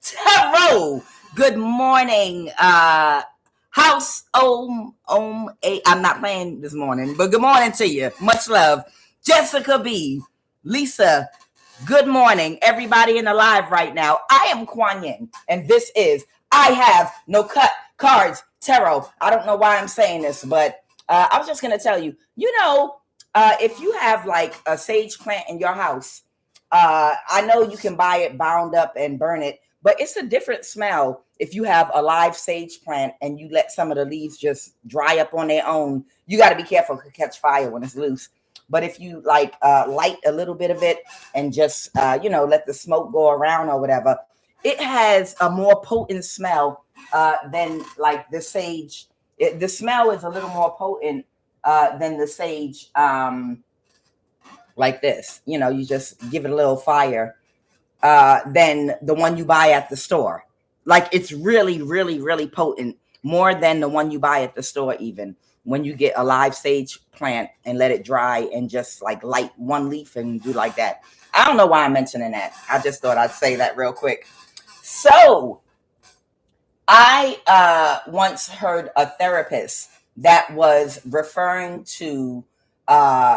Tarot. Good morning, House I'm not playing this morning, but good morning to you. Much love. Jessica B. Lisa. Good morning, everybody in the live right now. I am QUAN, and this is I Have No Cut Cards Tarot. I don't know why I'm saying this, but I was just going to tell you, if you have like a sage plant in your house, I know you can buy it bound up and burn it, but it's a different smell if you have a live sage plant and you let some of the leaves just dry up on their own. You got to be careful, it could catch fire when it's loose. But if you light a little bit of it and just let the smoke go around or whatever, it has a more potent smell than like the sage. The smell is a little more potent than the sage. Like this, you just give it a little fire than the one you buy at the store. Like it's really, really, really potent, more than the one you buy at the store, even when you get a live sage plant and let it dry and just like light one leaf and do like that. I don't know why I'm mentioning that. I just thought I'd say that real quick. So I once heard a therapist that was referring to,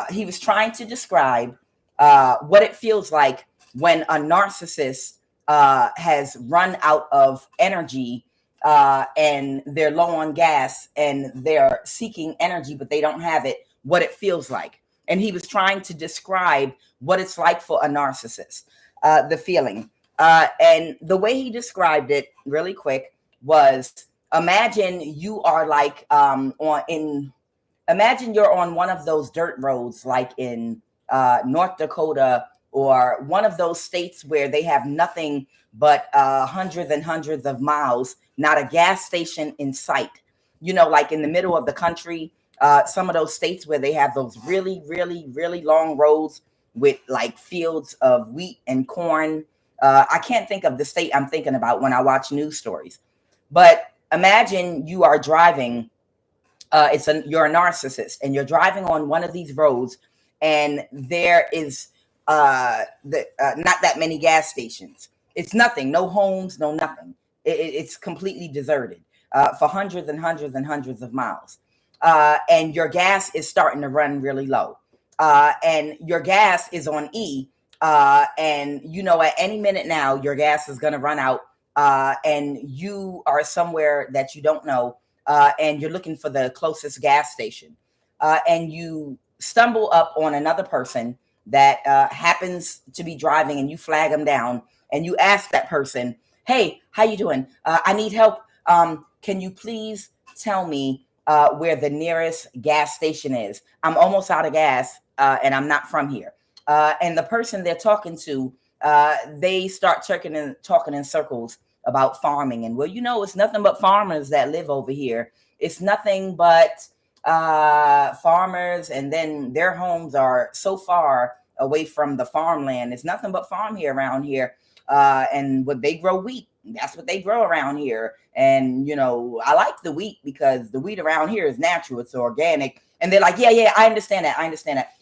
he was trying to describe what it feels like when a narcissist has run out of energy and they're low on gas and they're seeking energy, but they don't have it, what it feels like. And he was trying to describe what it's like for a narcissist, the feeling. And the way he described it really quick was, imagine you are like imagine you're on one of those dirt roads like in North Dakota or one of those states where they have nothing but hundreds and hundreds of miles, not a gas station in sight. Like in the middle of the country, some of those states where they have those really, really, really long roads with like fields of wheat and corn. I can't think of the state I'm thinking about when I watch news stories. But imagine you are driving, you're a narcissist and you're driving on one of these roads and there is not that many gas stations. It's nothing, no homes, no nothing. It's completely deserted for hundreds and hundreds and hundreds of miles. And your gas is starting to run really low. And your gas is on E. And at any minute now, your gas is going to run out. And you are somewhere that you don't know, and you're looking for the closest gas station, and you stumble up on another person that happens to be driving, and you flag them down, and you ask that person, "Hey, how you doing? I need help. Can you please tell me where the nearest gas station is? I'm almost out of gas, and I'm not from here." And the person they're talking to, they start talking in circles about farming. And it's nothing but farmers that live over here. It's nothing but farmers. And then their homes are so far away from the farmland. It's nothing but farm here around here. And what they grow wheat. That's what they grow around here. And, I like the wheat because the wheat around here is natural. It's organic. And they're like, yeah, I understand that.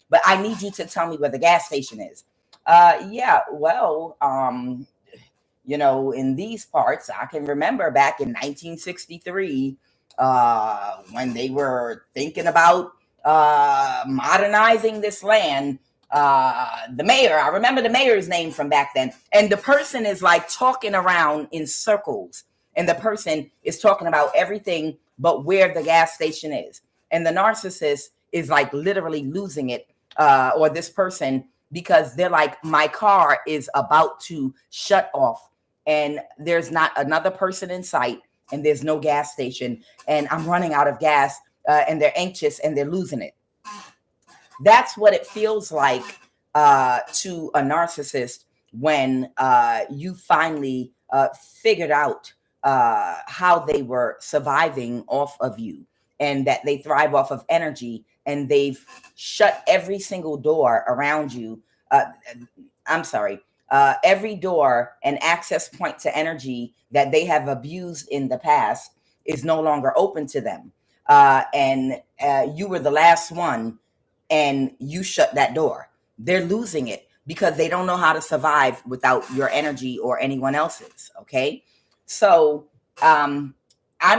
But I need you to tell me where the gas station is. In these parts, I can remember back in 1963 when they were thinking about modernizing this land. The mayor, I remember the mayor's name from back then. And the person is like talking around in circles. And the person is talking about everything but where the gas station is. And the narcissist is like literally losing it, or this person, because they're like, my car is about to shut off and there's not another person in sight and there's no gas station and I'm running out of gas, and they're anxious and they're losing it. That's what it feels like to a narcissist when you finally figured out how they were surviving off of you, and that they thrive off of energy, and they've shut every single door around you. Every door and access point to energy that they have abused in the past is no longer open to them. And you were the last one, and you shut that door. They're losing it because they don't know how to survive without your energy or anyone else's. Okay. So I'm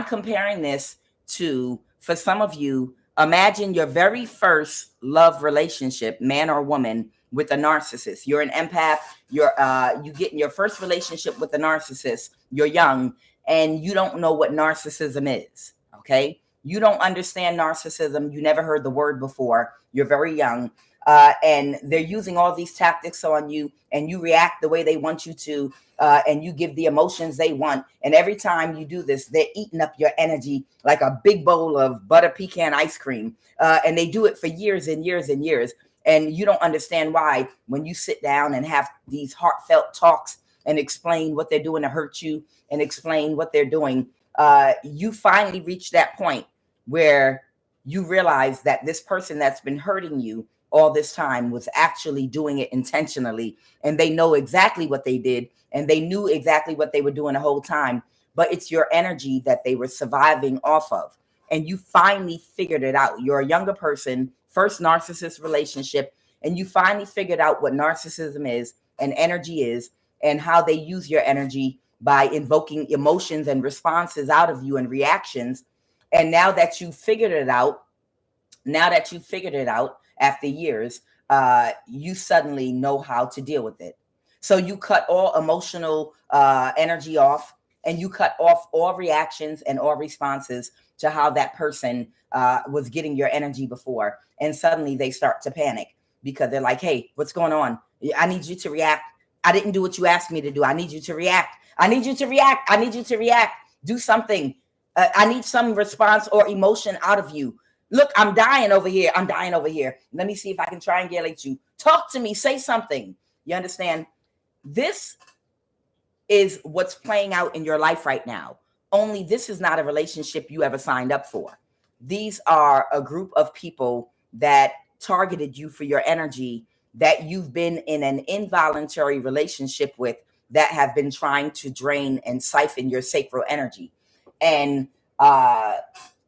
comparing this to, for some of you, imagine your very first love relationship, man or woman, with a narcissist. You're an empath. You get in your first relationship with a narcissist. You're young and you don't know what narcissism is. Okay. You don't understand narcissism. You never heard the word before. You're very young. And they're using all these tactics on you, and you react the way they want you to, and you give the emotions they want. And every time you do this, they're eating up your energy like a big bowl of butter pecan ice cream. And they do it for years and years and years. And you don't understand why, when you sit down and have these heartfelt talks and explain what they're doing to hurt you and explain what they're doing, you finally reach that point where you realize that this person that's been hurting you all this time was actually doing it intentionally, and they know exactly what they did, and they knew exactly what they were doing the whole time, but it's your energy that they were surviving off of. And you finally figured it out. You're a younger person, first narcissist relationship, and you finally figured out what narcissism is and energy is, and how they use your energy by invoking emotions and responses out of you and reactions. And now that you figured it out, after years, you suddenly know how to deal with it. So you cut all emotional energy off, and you cut off all reactions and all responses to how that person was getting your energy before. And suddenly they start to panic because they're like, hey, what's going on? I need you to react. I didn't do what you asked me to do. I need you to react. I need you to react. I need you to react. Do something. I need some response or emotion out of you. Look, I'm dying over here. I'm dying over here. Let me see if I can triangulate you. Talk to me. Say something. You understand? This is what's playing out in your life right now. Only this is not a relationship you ever signed up for. These are a group of people that targeted you for your energy, that you've been in an involuntary relationship with, that have been trying to drain and siphon your sacral energy. And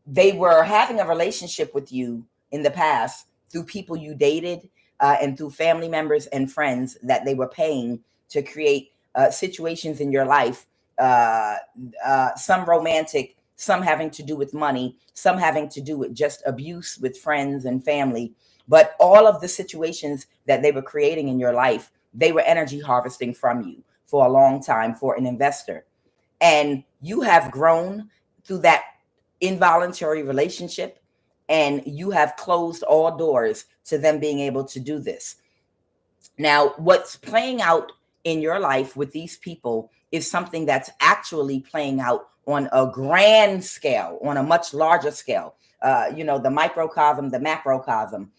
they were having a relationship with you in the past through people you dated, and through family members and friends that they were paying to create situations in your life, some romantic, some having to do with money, some having to do with just abuse with friends and family. But all of the situations that they were creating in your life, they were energy harvesting from you for a long time for an investor. And you have grown through that involuntary relationship, and you have closed all doors to them being able to do this. Now, what's playing out in your life with these people is something that's actually playing out on a grand scale, on a much larger scale. The microcosm, the macrocosm,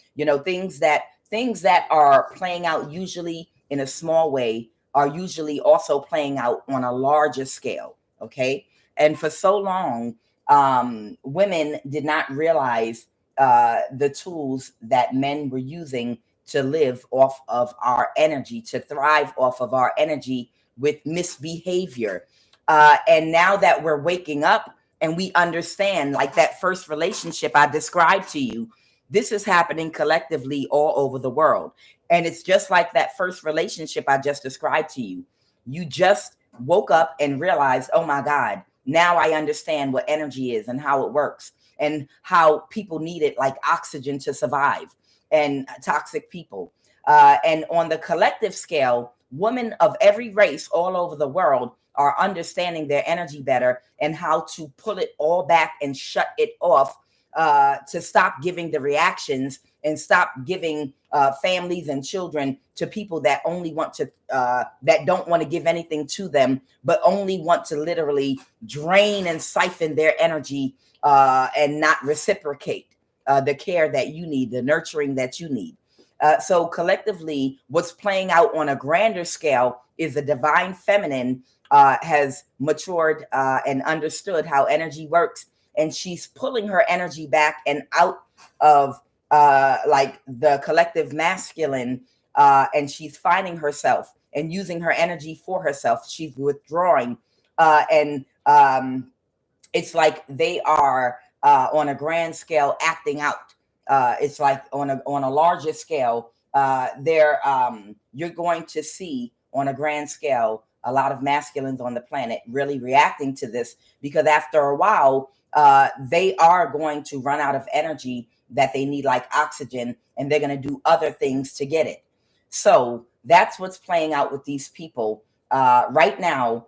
things that are playing out usually in a small way are usually also playing out on a larger scale. Okay. And for so long, women did not realize the tools that men were using to live off of our energy, to thrive off of our energy with misbehavior. And now that we're waking up and we understand, like that first relationship I described to you, this is happening collectively all over the world. And it's just like that first relationship I just described to you. You just woke up and realized, oh my God, now I understand what energy is and how it works, and how people need it like oxygen to survive, and toxic people. And on the collective scale, women of every race all over the world are understanding their energy better and how to pull it all back and shut it off, to stop giving the reactions and stop giving families and children to people that only want to, that don't want to give anything to them, but only want to literally drain and siphon their energy, and not reciprocate the care that you need, the nurturing that you need. So collectively, what's playing out on a grander scale is the divine feminine has matured and understood how energy works. And she's pulling her energy back and out of like the collective masculine, and she's finding herself and using her energy for herself. She's withdrawing, and it's like they are on a grand scale acting out. It's like on a larger scale, you're going to see on a grand scale a lot of masculines on the planet really reacting to this, because after a while, they are going to run out of energy that they need, like oxygen, and they're going to do other things to get it. So that's what's playing out with these people right now.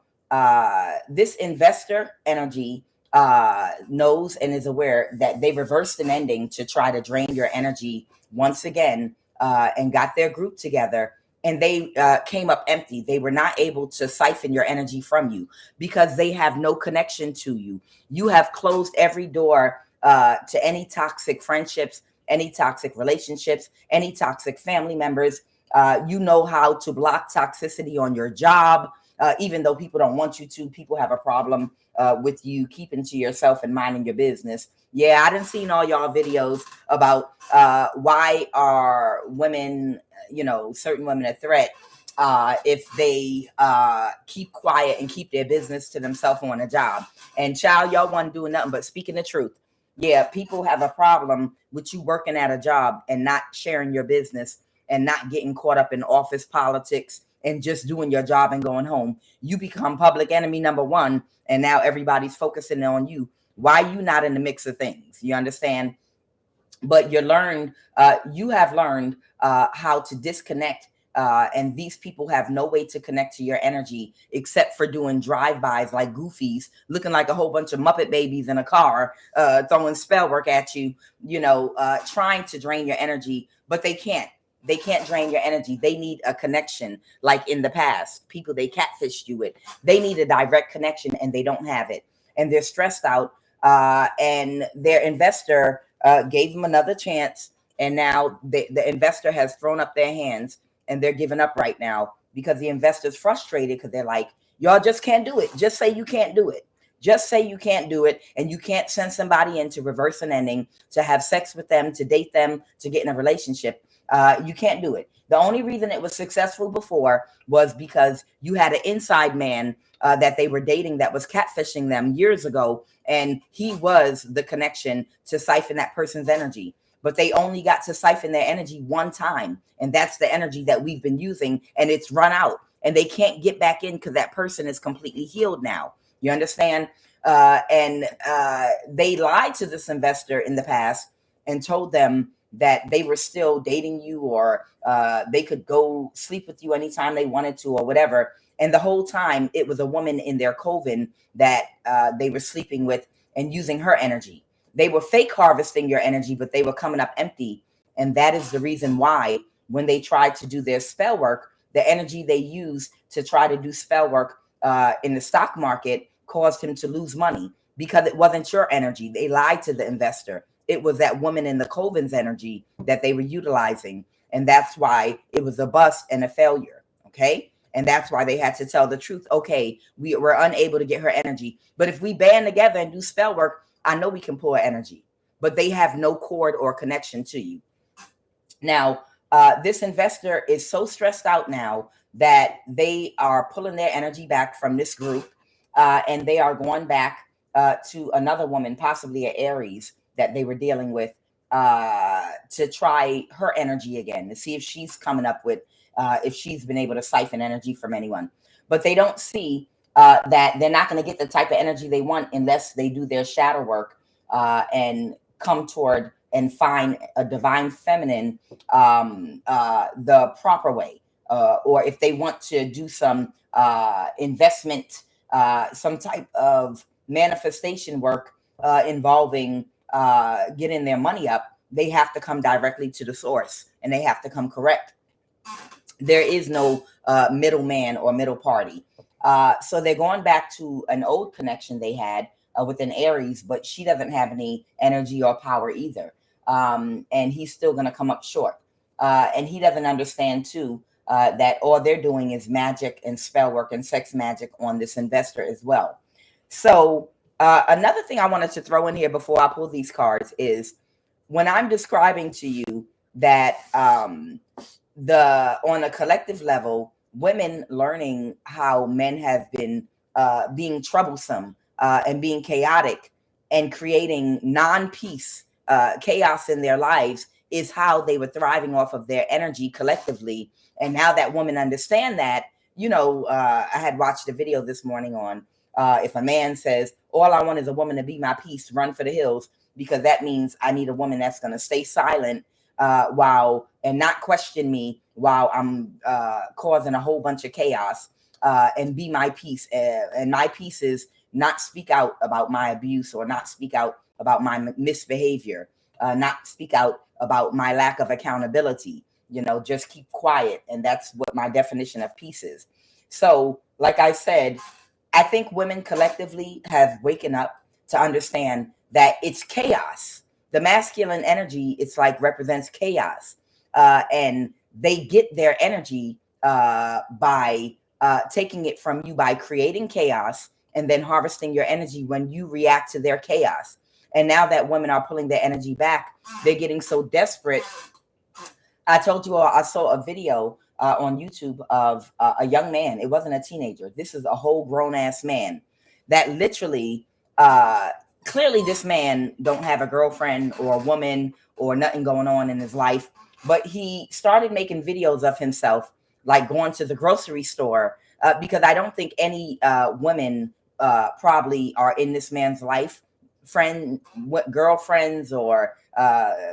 This investor energy knows and is aware that they reversed an ending to try to drain your energy once again, and got their group together, and they came up empty. They were not able to siphon your energy from you because they have no connection to you. You have closed every door to any toxic friendships, any toxic relationships, any toxic family members. You know how to block toxicity on your job, even though people don't want you to. People have a problem with you keeping to yourself and minding your business. Yeah, I done seen all y'all videos about why are women, certain women a threat if they keep quiet and keep their business to themselves on a job. And child, y'all wasn't doing nothing but speaking the truth. Yeah, people have a problem with you working at a job and not sharing your business and not getting caught up in office politics and just doing your job and going home. You become public enemy number one, and now everybody's focusing on you. Why you not in the mix of things? You understand? But you have learned how to disconnect, and these people have no way to connect to your energy except for doing drive-bys like goofies, looking like a whole bunch of Muppet babies in a car, throwing spell work at you, trying to drain your energy, but they can't. They can't drain your energy. They need a connection. Like in the past, people they catfished you with, they need a direct connection and they don't have it. And they're stressed out. And their investor gave them another chance. And now the investor has thrown up their hands and they're giving up right now because the investor's frustrated because they're like, y'all just can't do it. Just say you can't do it. Just say you can't do it, and you can't send somebody in to reverse an ending, to have sex with them, to date them, to get in a relationship. You can't do it. The only reason it was successful before was because you had an inside man that they were dating that was catfishing them years ago, and he was the connection to siphon that person's energy. But they only got to siphon their energy one time, and that's the energy that we've been using, and it's run out, and they can't get back in because that person is completely healed now. You understand? And they lied to this investor in the past and told them that they were still dating you, or they could go sleep with you anytime they wanted to, or whatever. And the whole time it was a woman in their coven that they were sleeping with and using her energy. They were fake harvesting your energy, but they were coming up empty. And that is the reason why when they tried to do their spell work, the energy they used to try to do spell work in the stock market caused him to lose money, because it wasn't your energy. They lied to the investor. It was that woman in the coven's energy that they were utilizing. And that's why it was a bust and a failure. Okay. And that's why they had to tell the truth. Okay, we were unable to get her energy, but if we band together and do spell work, I know we can pull her energy. But they have no cord or connection to you. Now, this investor is so stressed out now that they are pulling their energy back from this group, and they are going back to another woman, possibly an Aries that they were dealing with, to try her energy again, to see if she's coming up with, if she's been able to siphon energy from anyone. But they don't see that they're not going to get the type of energy they want unless they do their shadow work and come toward and find a divine feminine the proper way. Or if they want to do some investment, some type of manifestation work involving getting their money up, they have to come directly to the source, and they have to come correct. There is no middleman or middle party. So they're going back to an old connection they had with an Aries, but she doesn't have any energy or power either. And he's still going to come up short. And he doesn't understand, too, that all they're doing is magic and spell work and sex magic on this investor as well. So another thing I wanted to throw in here before I pull these cards is when I'm describing to you that on a collective level, women learning how men have been being troublesome and being chaotic and creating non-peace, chaos in their lives is how they were thriving off of their energy collectively. And now that women understand that, I had watched a video this morning on if a man says, all I want is a woman to be my peace, run for the hills, because that means I need a woman that's going to stay silent and not question me while I'm causing a whole bunch of chaos, and be my peace. And my peace is not speak out about my abuse, or not speak out about my misbehavior, not speak out about my lack of accountability, just keep quiet. And that's what my definition of peace is. So, like I said, I think women collectively have waken up to understand that it's chaos. The masculine energy, it's like represents chaos. And they get their energy by taking it from you by creating chaos and then harvesting your energy when you react to their chaos. And now that women are pulling their energy back, they're getting so desperate. I told you all, I saw a video on YouTube of a young man. It wasn't a teenager. This is a whole grown ass man that literally, clearly this man don't have a girlfriend or a woman or nothing going on in his life, but he started making videos of himself, like going to the grocery store, because I don't think any women probably are in this man's life, girlfriends or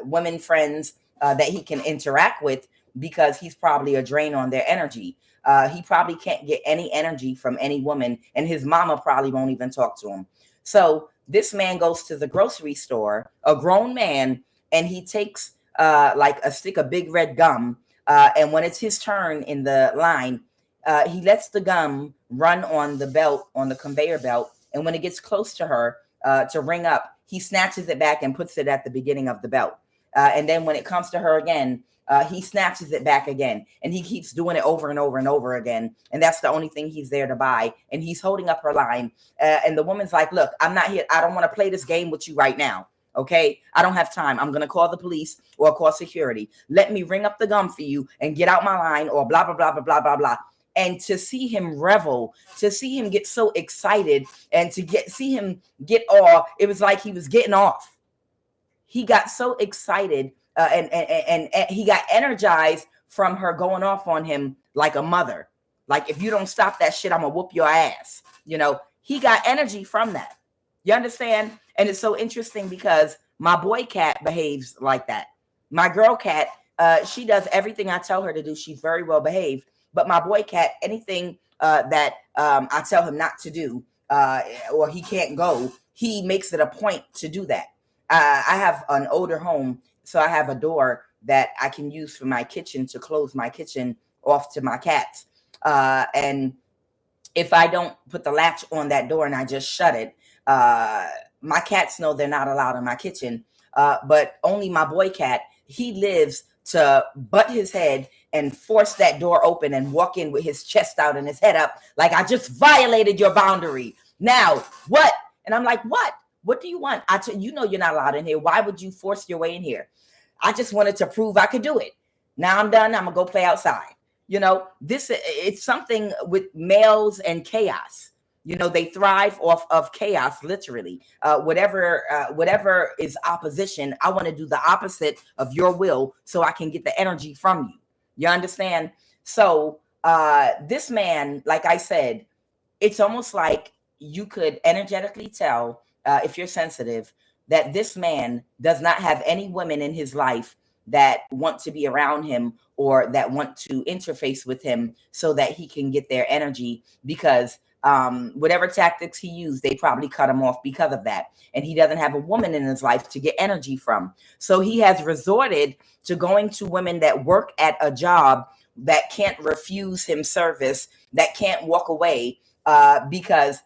women friends that he can interact with, because he's probably a drain on their energy. He probably can't get any energy from any woman, and his mama probably won't even talk to him. So this man goes to the grocery store, a grown man, and he takes like a stick of big red gum. And when it's his turn in the line, he lets the gum run on the belt, on the conveyor belt. And when it gets close to her to ring up, he snatches it back and puts it at the beginning of the belt. And then when it comes to her again, he snatches it back again, and he keeps doing it over and over and over again. And that's the only thing he's there to buy. And he's holding up her line. And the woman's like, look, I'm not here. I don't want to play this game with you right now. Okay, I don't have time. I'm going to call the police or call security. Let me ring up the gum for you and get out my line, or blah, blah, blah, blah, blah, blah, blah. And to see him revel, to see him get so excited, and see him get off, it was like he was getting off. He got so excited, and he got energized from her going off on him like a mother. Like, if you don't stop that shit, I'm going to whoop your ass. He got energy from that. You understand? And it's so interesting because my boy cat behaves like that. My girl cat, she does everything I tell her to do. She's very well behaved. But my boy cat, anything that I tell him not to do, or he can't go, he makes it a point to do that. I have an older home, so I have a door that I can use for my kitchen to close my kitchen off to my cats. And if I don't put the latch on that door and I just shut it, my cats know they're not allowed in my kitchen. But only my boy cat, he lives to butt his head and force that door open and walk in with his chest out and his head up, like, I just violated your boundary. Now, what? And I'm like, what? What do you want? You know you're not allowed in here. Why would you force your way in here? I just wanted to prove I could do it. Now I'm done. I'm going to go play outside. It's something with males and chaos. They thrive off of chaos, literally. Whatever is opposition, I want to do the opposite of your will so I can get the energy from you. You understand? So this man, like I said, it's almost like you could energetically tell, if you're sensitive, that this man does not have any women in his life that want to be around him or that want to interface with him so that he can get their energy, because whatever tactics he used, they probably cut him off because of that. And he doesn't have a woman in his life to get energy from. So he has resorted to going to women that work at a job that can't refuse him service, that can't walk away, because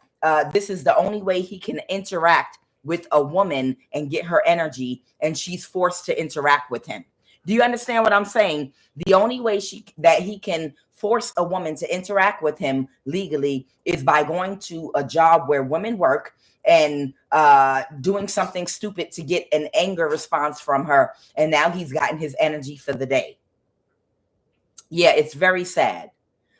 this is the only way he can interact with a woman and get her energy, and she's forced to interact with him. Do you understand what I'm saying? The only way that he can force a woman to interact with him legally is by going to a job where women work and doing something stupid to get an anger response from her. And now he's gotten his energy for the day. Yeah, it's very sad.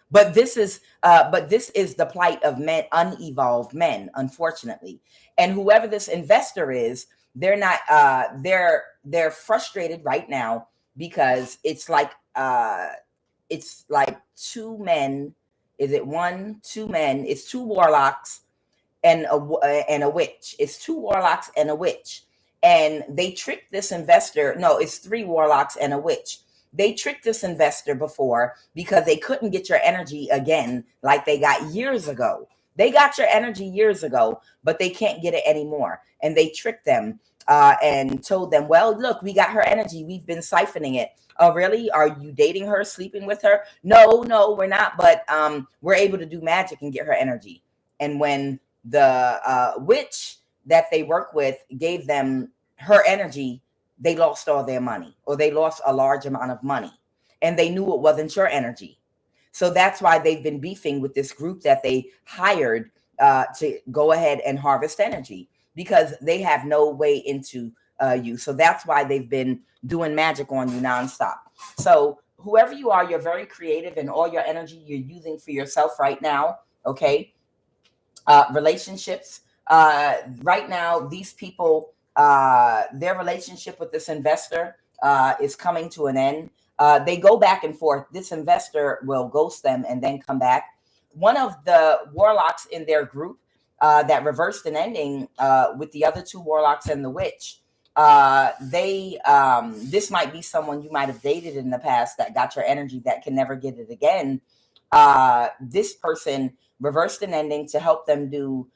But this is the plight of men, unevolved men, unfortunately. And whoever this investor is, they're not, they're frustrated right now because it's like two men. Is it one, two men? It's two warlocks and a witch. It's two warlocks and a witch. And they tricked this investor. No, it's three warlocks and a witch. They tricked this investor before because they couldn't get your energy again like they got years ago. They got your energy years ago, but they can't get it anymore. And they tricked them and told them, well, look, we got her energy. We've been siphoning it. Oh, really? Are you dating her, sleeping with her? No, we're not. But we're able to do magic and get her energy. And when the witch that they work with gave them her energy, they lost all their money, or they lost a large amount of money, and they knew it wasn't your energy. So that's why they've been beefing with this group that they hired to go ahead and harvest energy, because they have no way into you. So that's why they've been doing magic on you nonstop. So whoever you are, you're very creative, and all your energy you're using for yourself right now. Okay. Relationships. Right now, these people, their relationship with this investor is coming to an end. They go back and forth. This investor will ghost them and then come back. One of the warlocks in their group that reversed an ending with the other two warlocks and the witch, this might be someone you might have dated in the past that got your energy that can never get it again. This person reversed an ending to help them do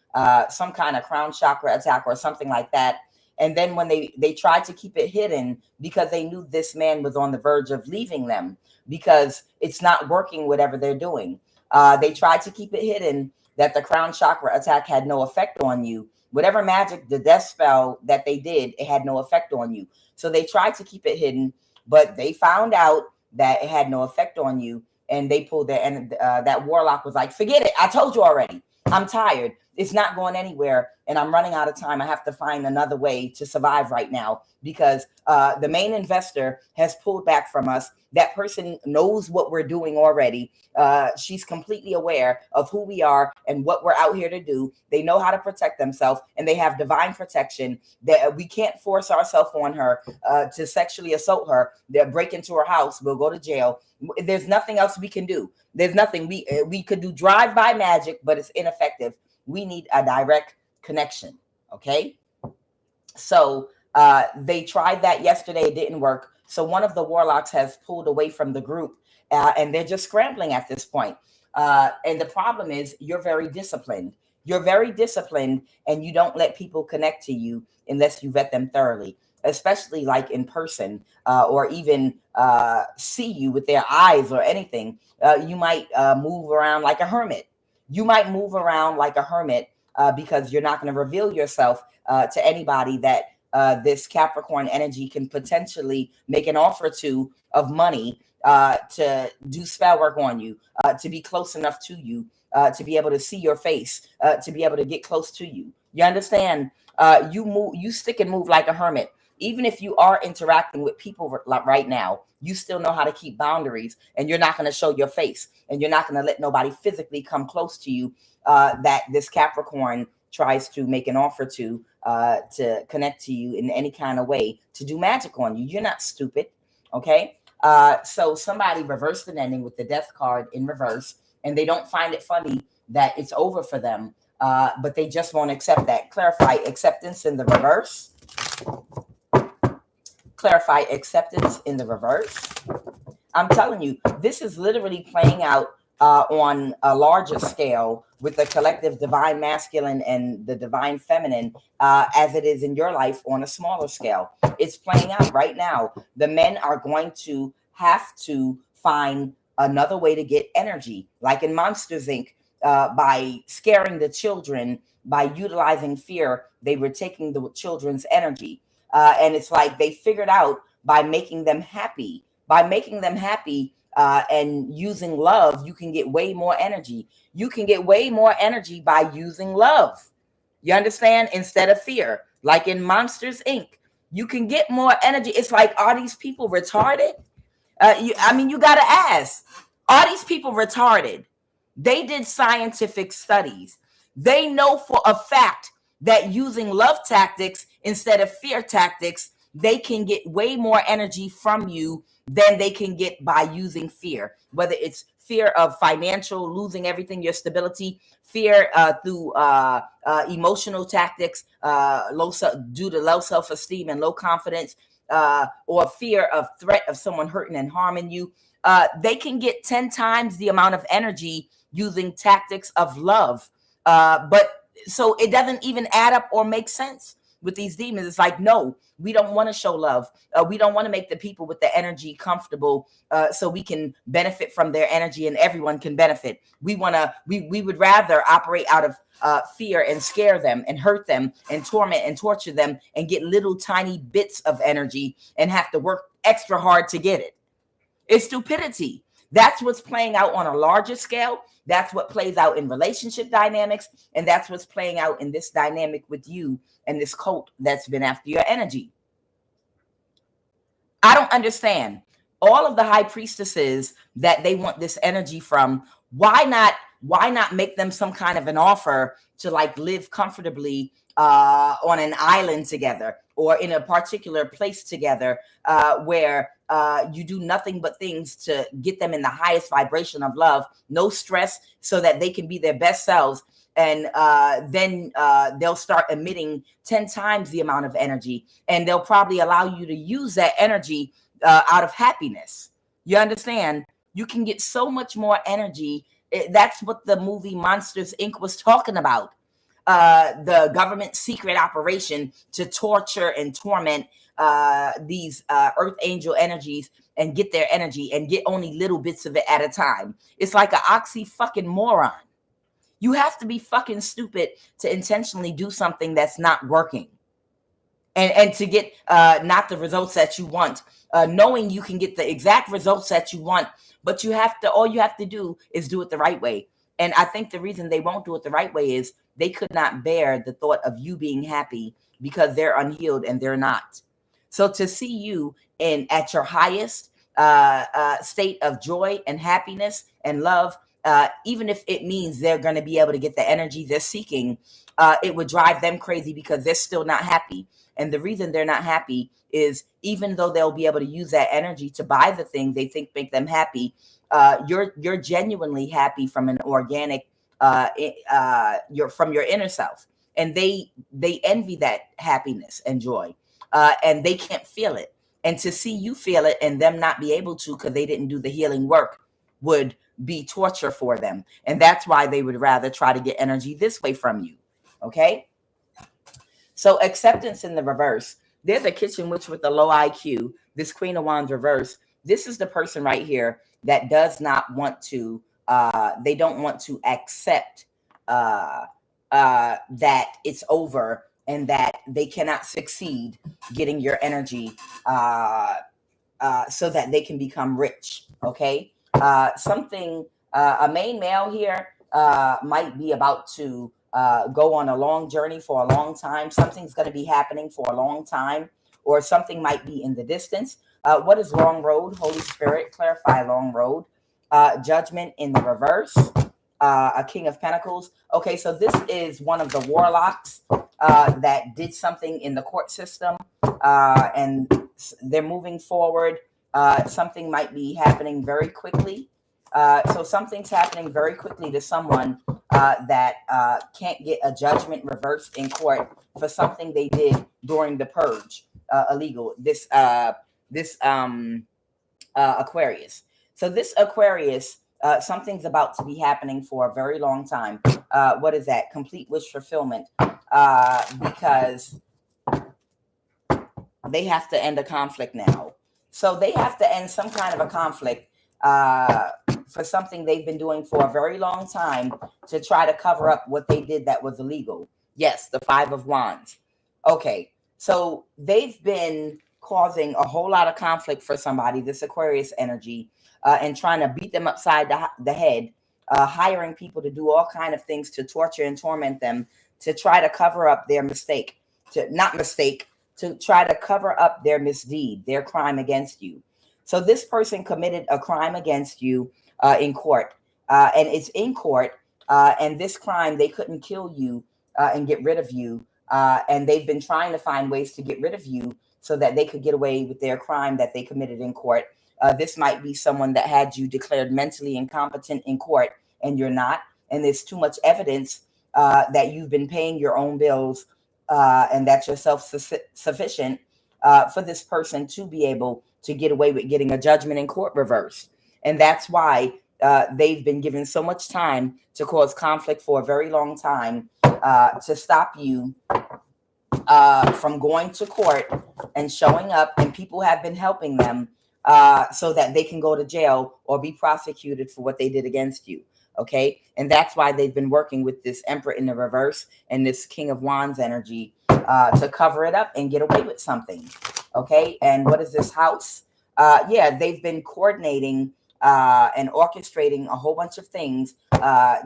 some kind of crown chakra attack or something like that. And then when they tried to keep it hidden because they knew this man was on the verge of leaving them because it's not working, whatever they're doing. They tried to keep it hidden that the crown chakra attack had no effect on you. Whatever magic, the death spell that they did, it had no effect on you. So they tried to keep it hidden, but they found out that it had no effect on you. And they pulled their, and that warlock was like, forget it. I told you already. I'm tired. It's not going anywhere. And I'm running out of time. I have to find another way to survive right now because the main investor has pulled back from us. That person knows what we're doing already. She's completely aware of who we are and what we're out here to do. They know how to protect themselves, and they have divine protection that we can't force ourselves on her to sexually assault her. They'll break into her house. We'll go to jail. There's nothing else we can do. There's nothing we could do drive-by magic, but it's ineffective. We need a direct connection. Okay. So they tried that yesterday. It didn't work. So one of the warlocks has pulled away from the group and they're just scrambling at this point. And the problem is you're very disciplined. You're very disciplined and you don't let people connect to you unless you vet them thoroughly, especially like in person or even see you with their eyes or anything. You might move around like a hermit. You might move around like a hermit because you're not going to reveal yourself to anybody that this Capricorn energy can potentially make an offer to of money to do spell work on you, to be close enough to you, to be able to see your face, to be able to get close to you. You understand? You stick and move like a hermit. Even if you are interacting with people right now, you still know how to keep boundaries, and you're not going to show your face, and you're not going to let nobody physically come close to you that this Capricorn tries to make an offer to connect to you in any kind of way to do magic on you. You're not stupid. Okay. So somebody reversed an ending with the death card in reverse, and they don't find it funny that it's over for them, but they just won't accept that. Clarify acceptance in the reverse. Clarify acceptance in the reverse. I'm telling you, this is literally playing out on a larger scale with the collective divine masculine and the divine feminine as it is in your life on a smaller scale. It's playing out right now. The men are going to have to find another way to get energy, like in Monsters, Inc., by scaring the children, by utilizing fear. They were taking the children's energy. And it's like they figured out by making them happy, and using love, you can get way more energy. You can get way more energy by using love. You understand? Instead of fear, like in Monsters, Inc., you can get more energy. It's like, are these people retarded? You got to ask, are these people retarded? They did scientific studies. They know for a fact that using love tactics instead of fear tactics, they can get way more energy from you than they can get by using fear, whether it's fear of financial, losing everything, your stability, fear through emotional tactics, due to low self-esteem and low confidence, or fear of threat of someone hurting and harming you. They can get 10 times the amount of energy using tactics of love. But so it doesn't even add up or make sense with these demons. It's like, no, we don't want to show love. We don't want to make the people with the energy comfortable, so we can benefit from their energy and everyone can benefit. We would rather operate out of fear and scare them and hurt them and torment and torture them and get little tiny bits of energy and have to work extra hard to get it. It's stupidity. That's what's playing out on a larger scale. That's what plays out in relationship dynamics. And that's what's playing out in this dynamic with you and this cult that's been after your energy. I don't understand. All of the high priestesses that they want this energy from, why not make them some kind of an offer to like live comfortably on an island together or in a particular place together where you do nothing but things to get them in the highest vibration of love, no stress, so that they can be their best selves. And then they'll start emitting 10 times the amount of energy, and they'll probably allow you to use that energy out of happiness. You understand? You can get so much more energy. That's what the movie Monsters, Inc. was talking about. The government secret operation to torture and torment these earth angel energies and get their energy and get only little bits of it at a time. It's like an oxy fucking moron. You have to be fucking stupid to intentionally do something that's not working and to get not the results that you want, knowing you can get the exact results that you want, but all you have to do is do it the right way. And I think the reason they won't do it the right way is they could not bear the thought of you being happy because they're unhealed and they're not. So to see you at your highest state of joy and happiness and love, even if it means they're going to be able to get the energy they're seeking, it would drive them crazy because they're still not happy. And the reason they're not happy is even though they'll be able to use that energy to buy the thing they think make them happy, you're genuinely happy from an organic, you're from your inner self, and they envy that happiness and joy, and they can't feel it. And to see you feel it and them not be able to because they didn't do the healing work would be torture for them. And that's why they would rather try to get energy this way from you. Okay. So acceptance in the reverse. There's a kitchen witch with a low IQ. This Queen of Wands reverse. This is the person right here that does not want to, they don't want to accept that it's over and that they cannot succeed getting your energy so that they can become rich. Okay. A main male here might be about to go on a long journey for a long time. Something's going to be happening for a long time, or something might be in the distance. What is long road? Holy Spirit, clarify long road. Judgment in the reverse. A King of Pentacles. Okay, so this is one of the warlocks that did something in the court system, and they're moving forward. Something might be happening very quickly. So something's happening very quickly to someone that can't get a judgment reversed in court for something they did during the purge, illegal. This Aquarius. So this Aquarius, something's about to be happening for a very long time. What is that? Complete wish fulfillment, because they have to end a conflict now. So they have to end some kind of a conflict for something they've been doing for a very long time to try to cover up what they did that was illegal. Yes, the Five of Wands. Okay, so they've been causing a whole lot of conflict for somebody, this Aquarius energy, and trying to beat them upside the head, hiring people to do all kind of things to torture and torment them, to try to cover up their mistake, to try to cover up their misdeed, their crime against you. So this person committed a crime against you in court, and it's in court, and this crime, they couldn't kill you and get rid of you and they've been trying to find ways to get rid of you so that they could get away with their crime that they committed in court. This might be someone that had you declared mentally incompetent in court, and you're not. And there's too much evidence that you've been paying your own bills and that you're self-sufficient for this person to be able to get away with getting a judgment in court reversed. And that's why they've been given so much time to cause conflict for a very long time to stop you from going to court and showing up. And people have been helping them so that they can go to jail or be prosecuted for what they did against you. Okay. And that's why they've been working with this Emperor in the reverse and this King of Wands energy to cover it up and get away with something. Okay. And what is this house? Yeah, they've been coordinating and orchestrating a whole bunch of things.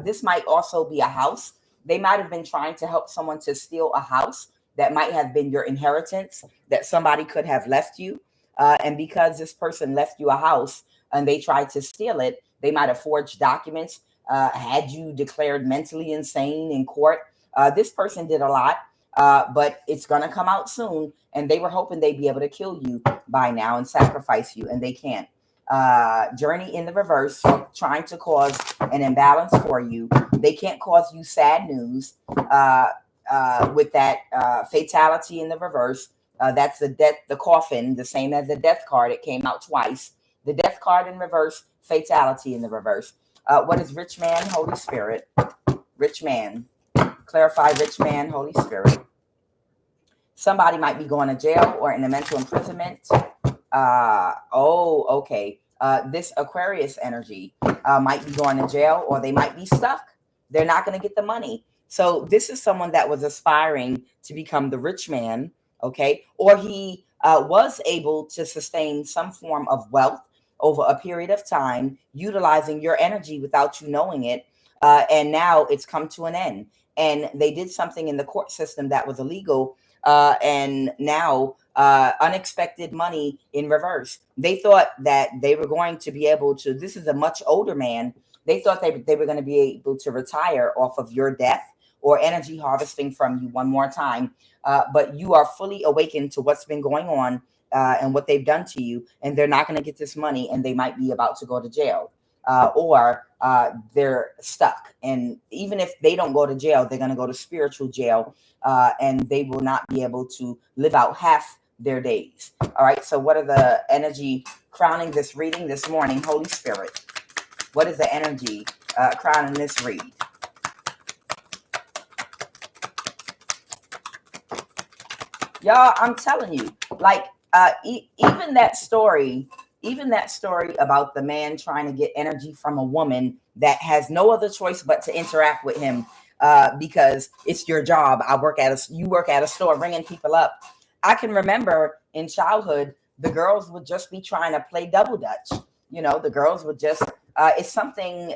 This might also be a house. They might have been trying to help someone to steal a house that might have been your inheritance that somebody could have left you. And because this person left you a house and they tried to steal it, they might have forged documents, had you declared mentally insane in court. This person did a lot, but it's going to come out soon. And they were hoping they'd be able to kill you by now and sacrifice you, and they can't. Journey in the reverse, trying to cause an imbalance for you. They can't cause you sad news with that fatality in the reverse. That's the death, the coffin, the same as the death card. It came out twice. The death card in reverse, fatality in the reverse. What is rich man, Holy Spirit? Rich man. Clarify rich man, Holy Spirit. Somebody might be going to jail or in a mental imprisonment. Okay. This Aquarius energy might be going to jail, or they might be stuck. They're not going to get the money. So this is someone that was aspiring to become the rich man. Okay. Or he was able to sustain some form of wealth over a period of time, utilizing your energy without you knowing it. And now it's come to an end. And they did something in the court system that was illegal. And now unexpected money in reverse. They thought that they were going to be able to, this is a much older man. They thought they were going to be able to retire off of your death or energy harvesting from you one more time. But you are fully awakened to what's been going on and what they've done to you. And they're not going to get this money, and they might be about to go to jail. Or they're stuck. And even if they don't go to jail, they're going to go to spiritual jail, and they will not be able to live out half their days. All right. So what are the energy crowning this reading this morning? Holy Spirit. What is the energy crowning this read? Y'all, I'm telling you, like, even that story about the man trying to get energy from a woman that has no other choice but to interact with him because it's your job. You work at a store ringing people up. I can remember in childhood, the girls would just be trying to play double dutch. You know, the girls would just, it's something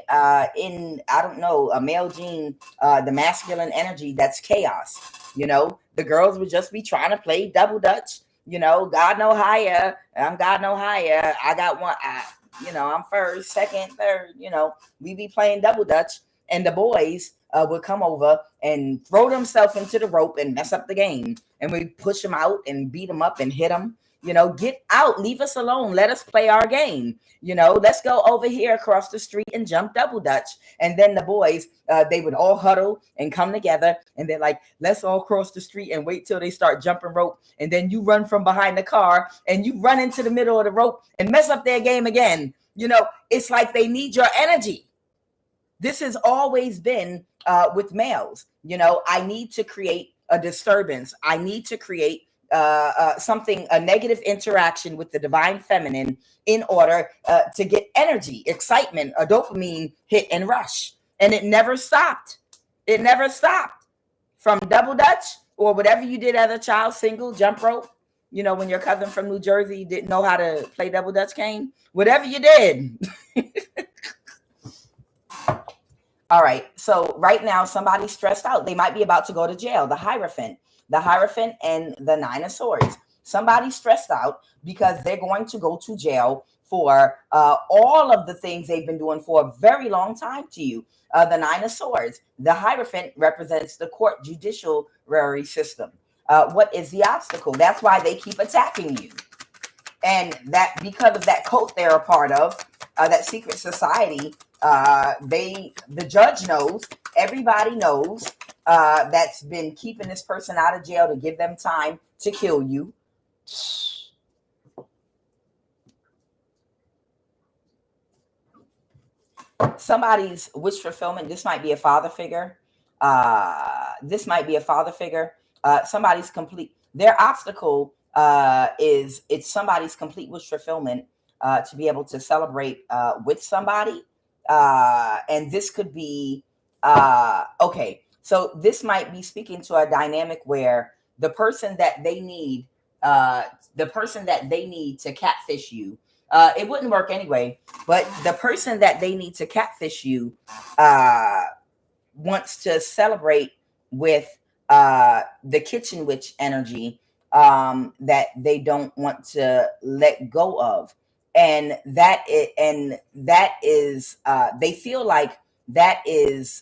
in, I don't know, a male gene, the masculine energy, that's chaos. You know, the girls would just be trying to play double dutch. You know, God no higher. I'm God no higher. I got one. I'm first, second, third. You know, we be playing double dutch, and the boys would come over and throw themselves into the rope and mess up the game. And we push them out and beat them up and hit them. You know, get out, leave us alone. Let us play our game. You know, let's go over here across the street and jump double dutch. And then the boys, they would all huddle and come together. And they're like, let's all cross the street and wait till they start jumping rope. And then you run from behind the car and you run into the middle of the rope and mess up their game again. You know, it's like they need your energy. This has always been with males. You know, I need to create a disturbance. I need to create a negative interaction with the divine feminine in order to get energy, excitement, a dopamine hit and rush. And it never stopped. It never stopped. From double dutch or whatever you did as a child, single, jump rope. You know, when your cousin from New Jersey didn't know how to play double dutch came. Whatever you did. All right. So right now, somebody's stressed out. They might be about to go to jail. The Hierophant and the Nine of Swords. Somebody's stressed out because they're going to go to jail for all of the things they've been doing for a very long time to you. The Nine of Swords, the Hierophant represents the court judiciary system. What is the obstacle? That's why they keep attacking you. And that because of that cult they're a part of, that secret society, the judge knows, everybody knows, that's been keeping this person out of jail to give them time to kill you. Somebody's wish fulfillment. This might be a father figure. Somebody's complete. Their obstacle is it's somebody's complete wish fulfillment to be able to celebrate with somebody. And this could be okay. So this might be speaking to a dynamic where the person that they need to catfish you. It wouldn't work anyway, but the person that they need to catfish you wants to celebrate with the kitchen witch energy that they don't want to let go of. And that is they feel like that is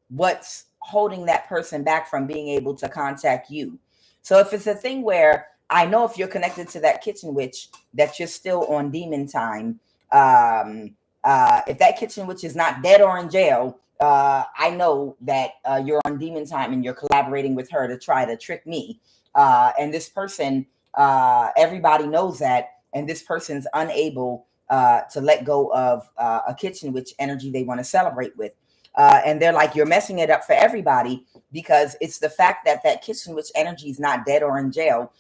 what's holding that person back from being able to contact you. So if it's a thing where I know if you're connected to that kitchen witch that you're still on demon time, if that kitchen witch is not dead or in jail, I know that you're on demon time and you're collaborating with her to try to trick me. And this person, everybody knows that, and this person's unable to let go of a kitchen witch energy they want to celebrate with. And they're like, you're messing it up for everybody, because it's the fact that that kitchen witch energy is not dead or in jail.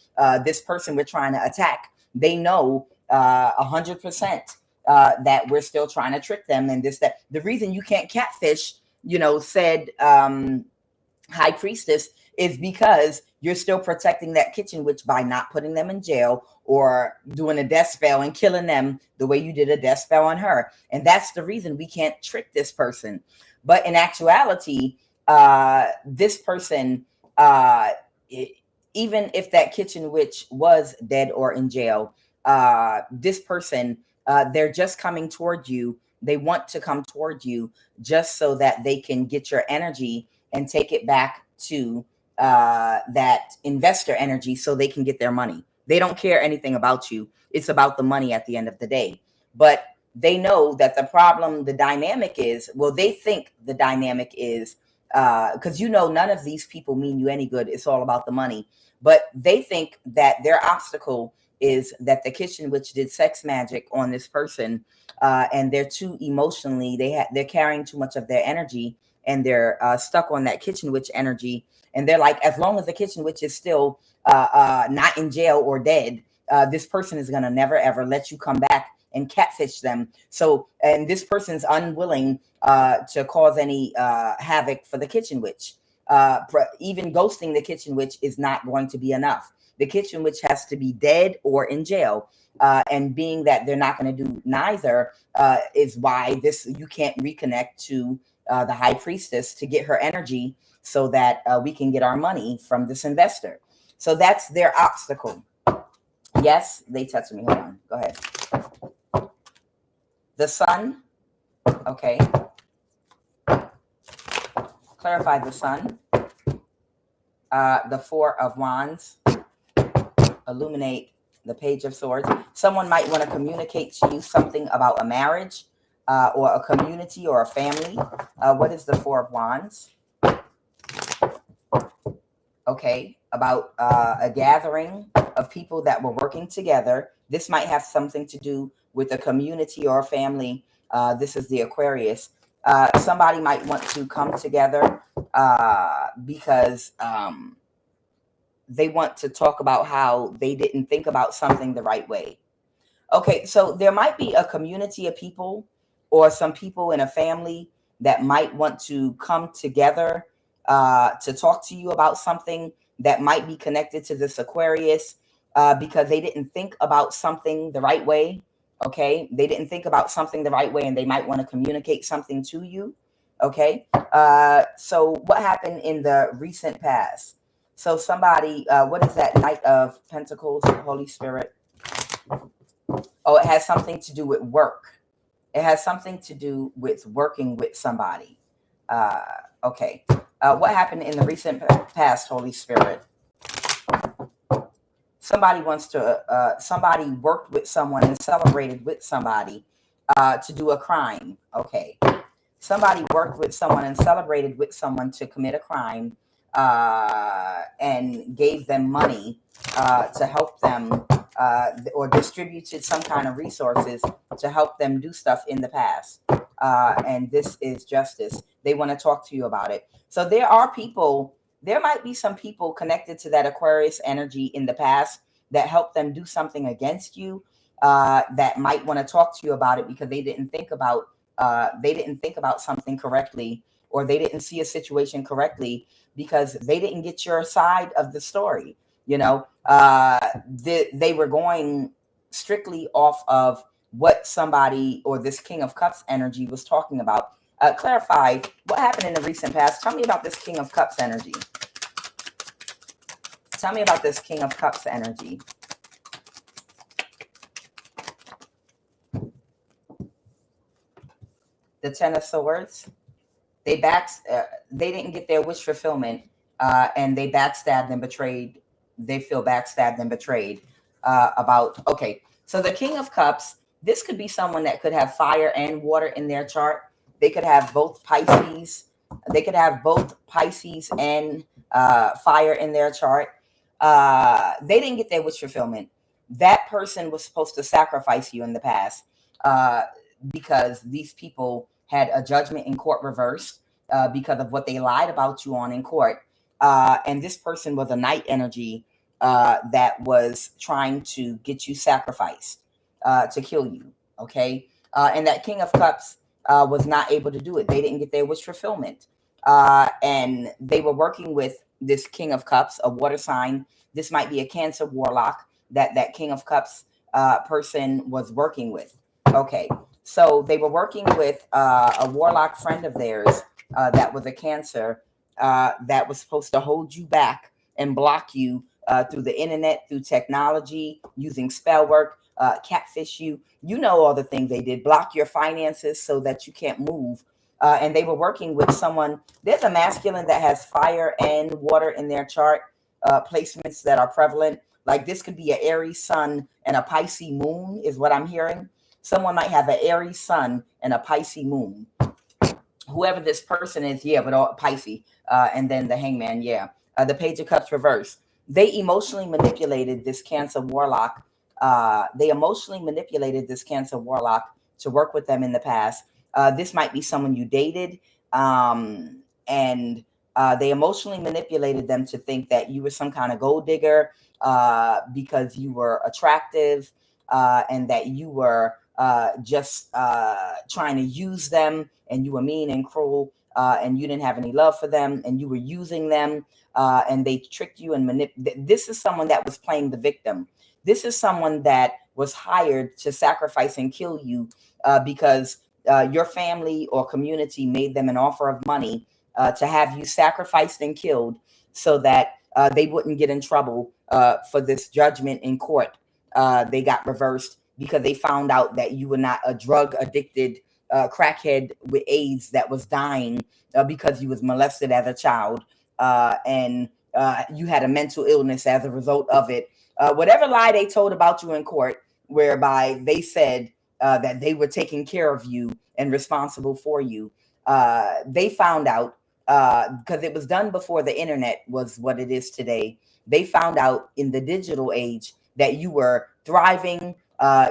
This person we're trying to attack, they know 100% that we're still trying to trick them. And that the reason you can't catfish, said High Priestess, is because you're still protecting that kitchen witch by not putting them in jail or doing a death spell and killing them the way you did a death spell on her. And that's the reason we can't trick this person. But in actuality, this person, even if that kitchen witch was dead or in jail, this person, they're just coming toward you. They want to come toward you just so that they can get your energy and take it back to that investor energy so they can get their money. They don't care anything about you. It's about the money at the end of the day. But they know that the problem, the dynamic is, they think the dynamic is, because none of these people mean you any good. It's all about the money. But they think that their obstacle is that the kitchen witch did sex magic on this person, and they're too emotionally, they're carrying too much of their energy, and they're stuck on that kitchen witch energy. And they're like, as long as the kitchen witch is still not in jail or dead, this person is going to never, ever let you come back and catfish them. So, and this person's unwilling to cause any havoc for the kitchen witch. Even ghosting the kitchen witch is not going to be enough. The kitchen witch has to be dead or in jail. And being that they're not going to do neither is why you can't reconnect to the High Priestess to get her energy so that we can get our money from this investor. So that's their obstacle. Yes, they touched me. Hold on. Go ahead. The Sun. Okay. Clarify the Sun. The Four of Wands. Illuminate the Page of Swords. Someone might want to communicate to you something about a marriage or a community or a family. What is the Four of Wands? Okay, about a gathering of people that were working together. This might have something to do with a community or a family. This is the Aquarius. Somebody might want to come together because they want to talk about how they didn't think about something the right way. Okay, so there might be a community of people or some people in a family that might want to come together to talk to you about something that might be connected to this Aquarius because they didn't think about something the right way. Okay, they didn't think about something the right way, and they might want to communicate something to you. Okay, so what happened in the recent past? So somebody, what is that? Knight of Pentacles, Holy Spirit. Oh, it has something to do with work. It has something to do with working with somebody. Okay. What happened in the recent past, Holy Spirit? Somebody somebody worked with someone and celebrated with somebody to do a crime. Okay. Somebody worked with someone and celebrated with someone to commit a crime and gave them money to help them or distributed some kind of resources to help them do stuff in the past. And this is justice. They want to talk to you about it. So there might be some people connected to that Aquarius energy in the past that helped them do something against you that might want to talk to you about it because they didn't think about something correctly, or they didn't see a situation correctly because they didn't get your side of the story. They were going strictly off of what somebody or this King of Cups energy was talking about. Clarify what happened in the recent past. Tell me about this King of Cups energy. Tell me about this King of Cups energy. The Ten of Swords. They didn't get their wish fulfillment, and they backstabbed and betrayed. They feel backstabbed and betrayed okay. So the King of Cups, this could be someone that could have fire and water in their chart. They could have both Pisces. They could have both Pisces and fire in their chart. They didn't get their wish fulfillment. That person was supposed to sacrifice you in the past because these people had a judgment in court reversed because of what they lied about you on in court. And this person was a night energy that was trying to get you sacrificed to kill you. Okay. And that King of Cups was not able to do it. They didn't get their wish fulfillment. And they were working with this King of Cups, a water sign. This might be a Cancer warlock that King of Cups person was working with. Okay. So they were working with a warlock friend of theirs that was a Cancer that was supposed to hold you back and block you through the internet, through technology, using Spellwork, catfish you. You know all the things they did. Block your finances so that you can't move. And they were working with someone. There's a masculine that has fire and water in their chart placements that are prevalent. Like this could be an Aries sun and a Pisces moon is what I'm hearing. Someone might have an Aries sun and a Pisces moon. Whoever this person is, yeah, but all Pisces. And then the Hangman, yeah. The Page of Cups reverse. They emotionally manipulated this Cancer warlock. They emotionally manipulated this Cancer warlock to work with them in the past. This might be someone you dated. And they emotionally manipulated them to think that you were some kind of gold digger because you were attractive and that you were just trying to use them, and you were mean and cruel, and you didn't have any love for them, and you were using them, and they tricked you and manipulated. This is someone that was playing the victim. This is someone that was hired to sacrifice and kill you because your family or community made them an offer of money to have you sacrificed and killed so that they wouldn't get in trouble for this judgment in court. They got reversed because they found out that you were not a drug addicted crackhead with AIDS that was dying because you was molested as a child and you had a mental illness as a result of it. Whatever lie they told about you in court, whereby they said that they were taking care of you and responsible for you, they found out because it was done before the internet was what it is today. They found out in the digital age that you were thriving.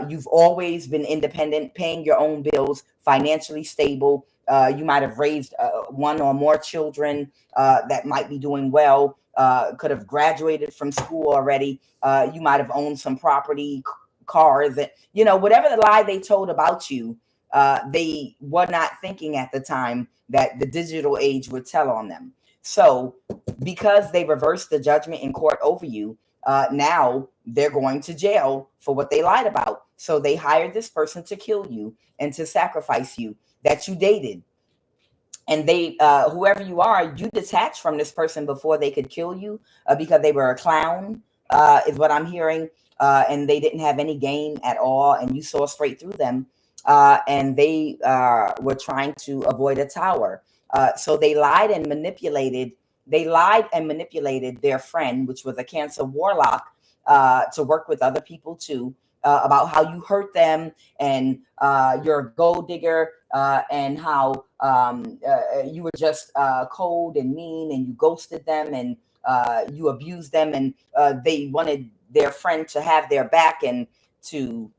You've always been independent, paying your own bills, financially stable. You might have raised one or more children that might be doing well, could have graduated from school already. You might have owned some property, cars, that, whatever the lie they told about you, they were not thinking at the time that the digital age would tell on them. So because they reversed the judgment in court over you, now they're going to jail for what they lied about. So they hired this person to kill you and to sacrifice you that you dated. And they, whoever you are, you detached from this person before they could kill you because they were a clown. is what I'm hearing. And they didn't have any game at all, and you saw straight through them. And they were trying to avoid a tower. So they lied and manipulated. They lied and manipulated their friend, which was a Cancer warlock, to work with other people too, about how you hurt them, and you're a gold digger, and how you were just cold and mean, and you ghosted them, and you abused them, and they wanted their friend to have their back and to,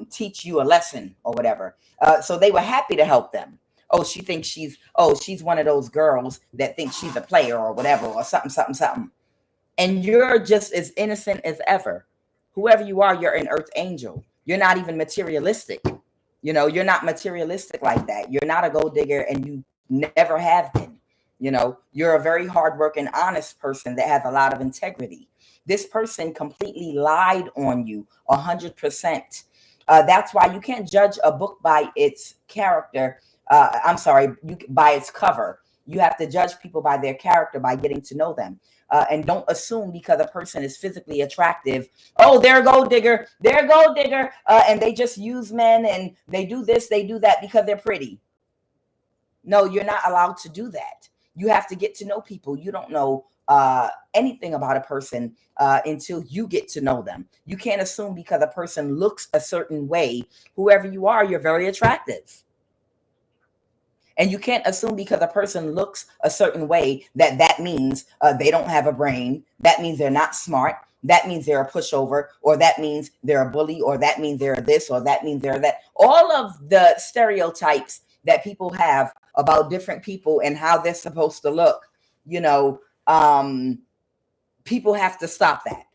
teach you a lesson or whatever. So they were happy to help them. Oh, she's one of those girls that thinks she's a player or whatever, or something, something, something. And you're just as innocent as ever. Whoever you are, you're an earth angel. You're not even materialistic. You're not materialistic like that. You're not a gold digger, and you never have been. You're a very hardworking, honest person that has a lot of integrity. This person completely lied on you 100%. That's why you can't judge a book by its character. By its cover. You have to judge people by their character, by getting to know them. And don't assume because a person is physically attractive, oh, they're a gold digger, and they just use men, and they do this, they do that because they're pretty. No, you're not allowed to do that. You have to get to know people. You don't know anything about a person until you get to know them. You can't assume because a person looks a certain way, whoever you are, you're very attractive. And you can't assume because a person looks a certain way that means they don't have a brain. That means they're not smart. That means they're a pushover, or that means they're a bully, or that means they're this, or that means they're that. All of the stereotypes that people have about different people and how they're supposed to look, people have to stop that.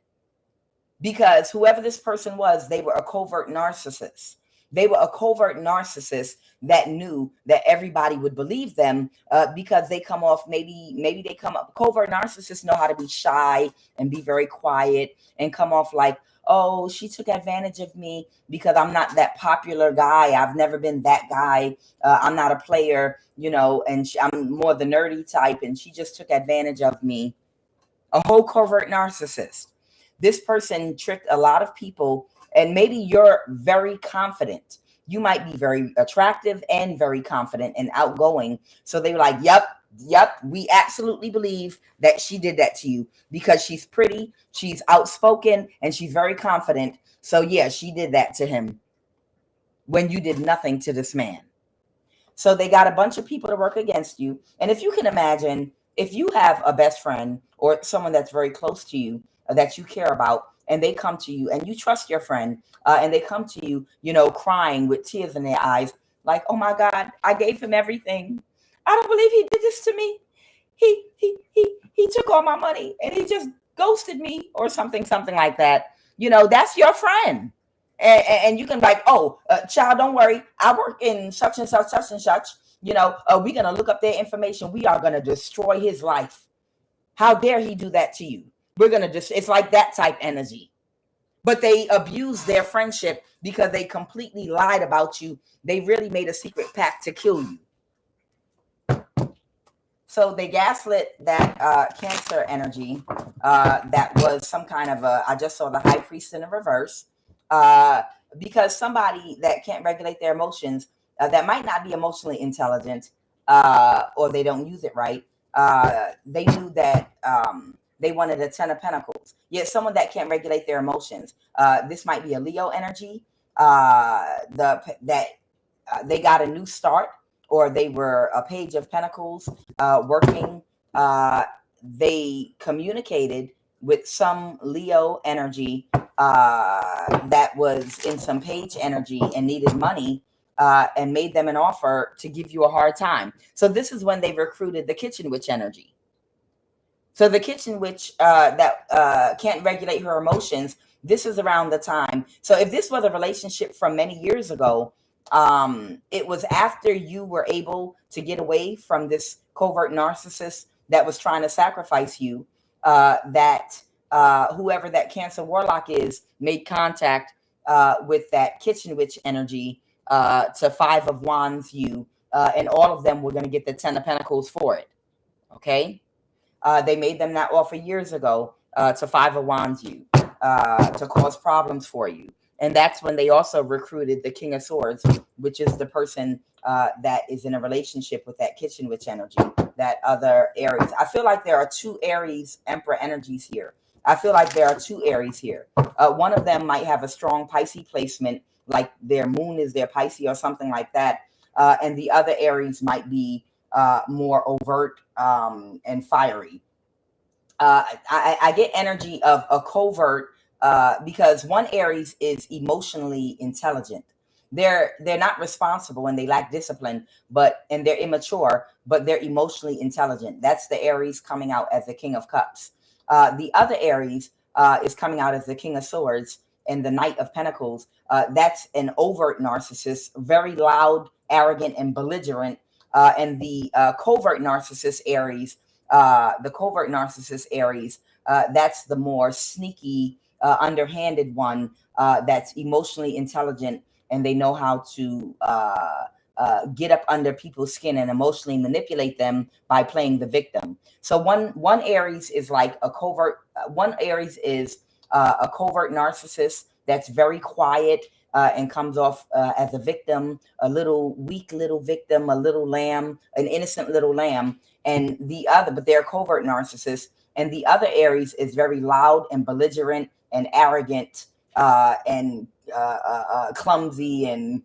Because whoever this person was, they were a covert narcissist. They were a covert narcissist that knew that everybody would believe them because they come off, maybe they come up. Covert narcissists know how to be shy and be very quiet and come off like, oh, she took advantage of me because I'm not that popular guy. I've never been that guy. I'm not a player, and I'm more the nerdy type, and she just took advantage of me. A whole covert narcissist. This person tricked a lot of people. And maybe you're very confident. You might be very attractive and very confident and outgoing. So they were like, yep, we absolutely believe that she did that to you because she's pretty, she's outspoken, and she's very confident. So yeah, she did that to him when you did nothing to this man. So they got a bunch of people to work against you. And if you can imagine, if you have a best friend or someone that's very close to you that you care about, and they come to you and you trust your friend, and they come to you, crying with tears in their eyes, like, oh my God, I gave him everything. I don't believe he did this to me. He took all my money and he just ghosted me, or something like that. That's your friend. And you can be like, oh, child, don't worry. I work in such and such, such and such. We're going to look up their information. We are going to destroy his life. How dare he do that to you? We're going to it's like that type energy. But they abused their friendship because they completely lied about you. They really made a secret pact to kill you. So they gaslit that Cancer energy that was some kind of I just saw the High Priest in the reverse, because somebody that can't regulate their emotions, that might not be emotionally intelligent, or they don't use it right. They knew that they wanted a 10 of Pentacles. Yet someone that can't regulate their emotions. This might be a Leo energy. They got a new start, or they were a Page of Pentacles working. They communicated with some Leo energy that was in some Page energy and needed money, and made them an offer to give you a hard time. So this is when they recruited the Kitchen Witch energy. So the Kitchen Witch that can't regulate her emotions, this is around the time. So if this was a relationship from many years ago, it was after you were able to get away from this covert narcissist that was trying to sacrifice you, that whoever that Cancer warlock is made contact with that Kitchen Witch energy to 5 of Wands you, and all of them were going to get the 10 of Pentacles for it. Okay. They made them that offer years ago, to Five of Wands you, to cause problems for you. And that's when they also recruited the King of Swords, which is the person that is in a relationship with that kitchen witch energy, that other Aries. I feel like there are two Aries Emperor energies here. I feel like there are two Aries here. One of them might have a strong Pisces placement, like their moon is their Pisces or something like that. And the other Aries might be more overt and fiery. I get energy of a covert because one Aries is emotionally intelligent. They're not responsible and they lack discipline, and they're immature, but they're emotionally intelligent. That's the Aries coming out as the King of Cups. The other Aries is coming out as the King of Swords and the Knight of Pentacles. That's an overt narcissist, very loud, arrogant, and belligerent. And the covert narcissist Aries, that's the more sneaky, underhanded one, that's emotionally intelligent, and they know how to get up under people's skin and emotionally manipulate them by playing the victim. So one Aries is like a covert. One Aries is a covert narcissist that's very quiet and comes off as a victim, a little weak little victim, a little lamb, an innocent little lamb. And the other, but they're covert narcissists. And the other Aries is very loud and belligerent and arrogant and clumsy and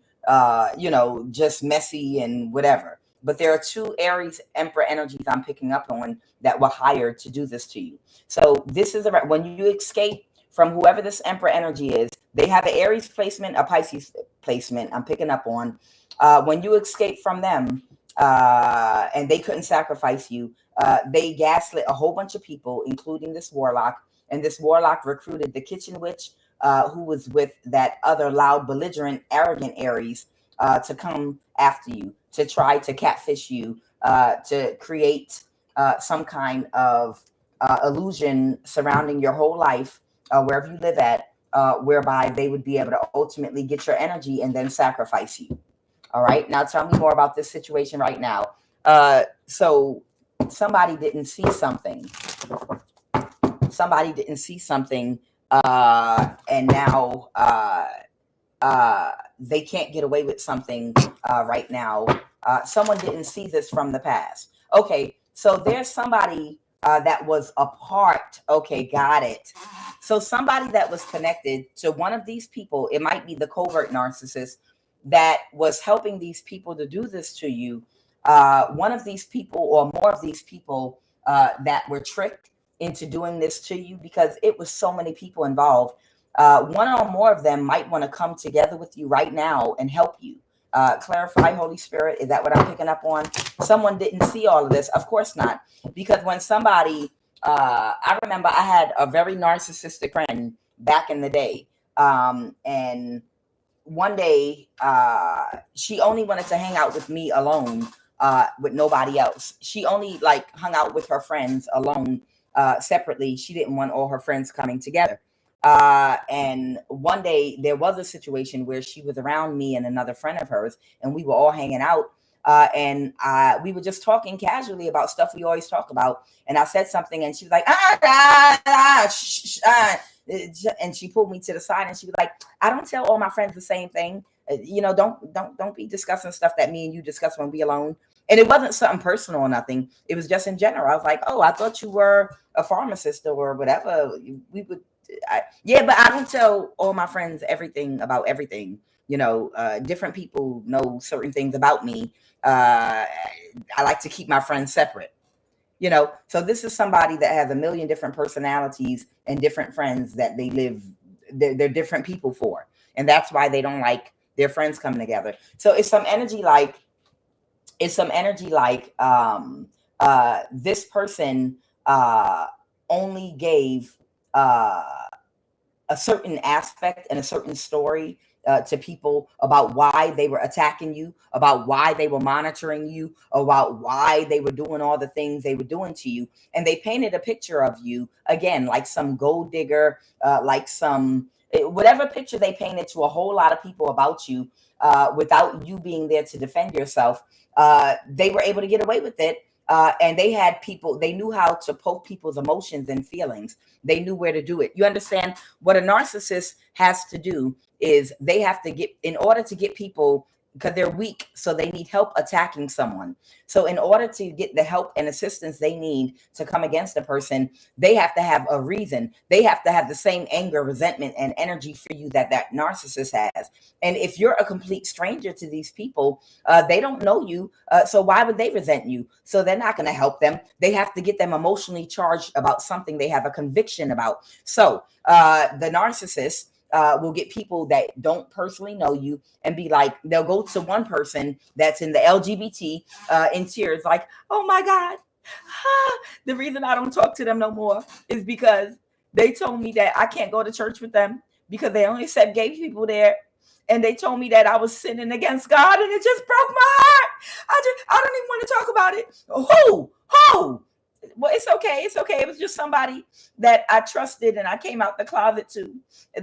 just messy and whatever. But there are two Aries Emperor energies I'm picking up on that were hired to do this to you. So this is when you escape from whoever this Emperor energy is, they have an Aries placement, a Pisces placement I'm picking up on. When you escape from them and they couldn't sacrifice you, they gaslit a whole bunch of people, including this warlock. And this warlock recruited the kitchen witch, who was with that other loud, belligerent, arrogant Aries, to come after you, to try to catfish you, to create some kind of illusion surrounding your whole life, wherever you live at, whereby they would be able to ultimately get your energy and then sacrifice you. All right. Now tell me more about this situation right now. So somebody didn't see something. Somebody didn't see something, and now they can't get away with something right now. Someone didn't see this from the past. Okay, so there's somebody that was a part. Okay, got it. So somebody that was connected to one of these people, it might be the covert narcissist that was helping these people to do this to you. One of these people or more of these people that were tricked into doing this to you, because it was so many people involved. One or more of them might want to come together with you right now and help you. Clarify, Holy Spirit. Is that what I'm picking up on? Someone didn't see all of this. Of course not. Because when somebody, I remember I had a very narcissistic friend back in the day. And one day she only wanted to hang out with me alone, with nobody else. She only hung out with her friends alone, separately. She didn't want all her friends coming together. And one day there was a situation where she was around me and another friend of hers, and we were all hanging out. And we were just talking casually about stuff we always talk about. And I said something, and she was like, and she pulled me to the side, and she was like, I don't tell all my friends the same thing. Don't be discussing stuff that me and you discuss when we alone. And it wasn't something personal or nothing. It was just in general. I was like, oh, I thought you were a pharmacist or whatever. We would. Yeah, but I don't tell all my friends everything about everything. Different people know certain things about me. I like to keep my friends separate. So this is somebody that has a million different personalities and different friends that they're different people for. And that's why they don't like their friends coming together. So it's some energy like this person only gave a certain aspect and a certain story to people about why they were attacking you, about why they were monitoring you, about why they were doing all the things they were doing to you. And they painted a picture of you, again, like some gold digger, whatever picture they painted to a whole lot of people about you, without you being there to defend yourself. They were able to get away with it And they had people, they knew how to poke people's emotions and feelings. They knew where to do it. You understand? What a narcissist has to do is they have to get, in order to get people, because they're weak, so they need help attacking someone. So in order to get the help and assistance they need to come against a person, they have to have a reason. They have to have the same anger, resentment, and energy for you that that narcissist has. And if you're a complete stranger to these people, they don't know you, so why would they resent you? So they're not going to help them. They have to get them emotionally charged about something they have a conviction about. So the narcissist will get people that don't personally know you and be like, they'll go to one person that's in the LGBT in tears, like, oh my God, the reason I don't talk to them no more is because they told me that I can't go to church with them because they only accept gay people there. And they told me that I was sinning against God, and it just broke my heart. I don't even want to talk about it. Who? Well, it's okay. It's okay. It was just somebody that I trusted and I came out the closet to.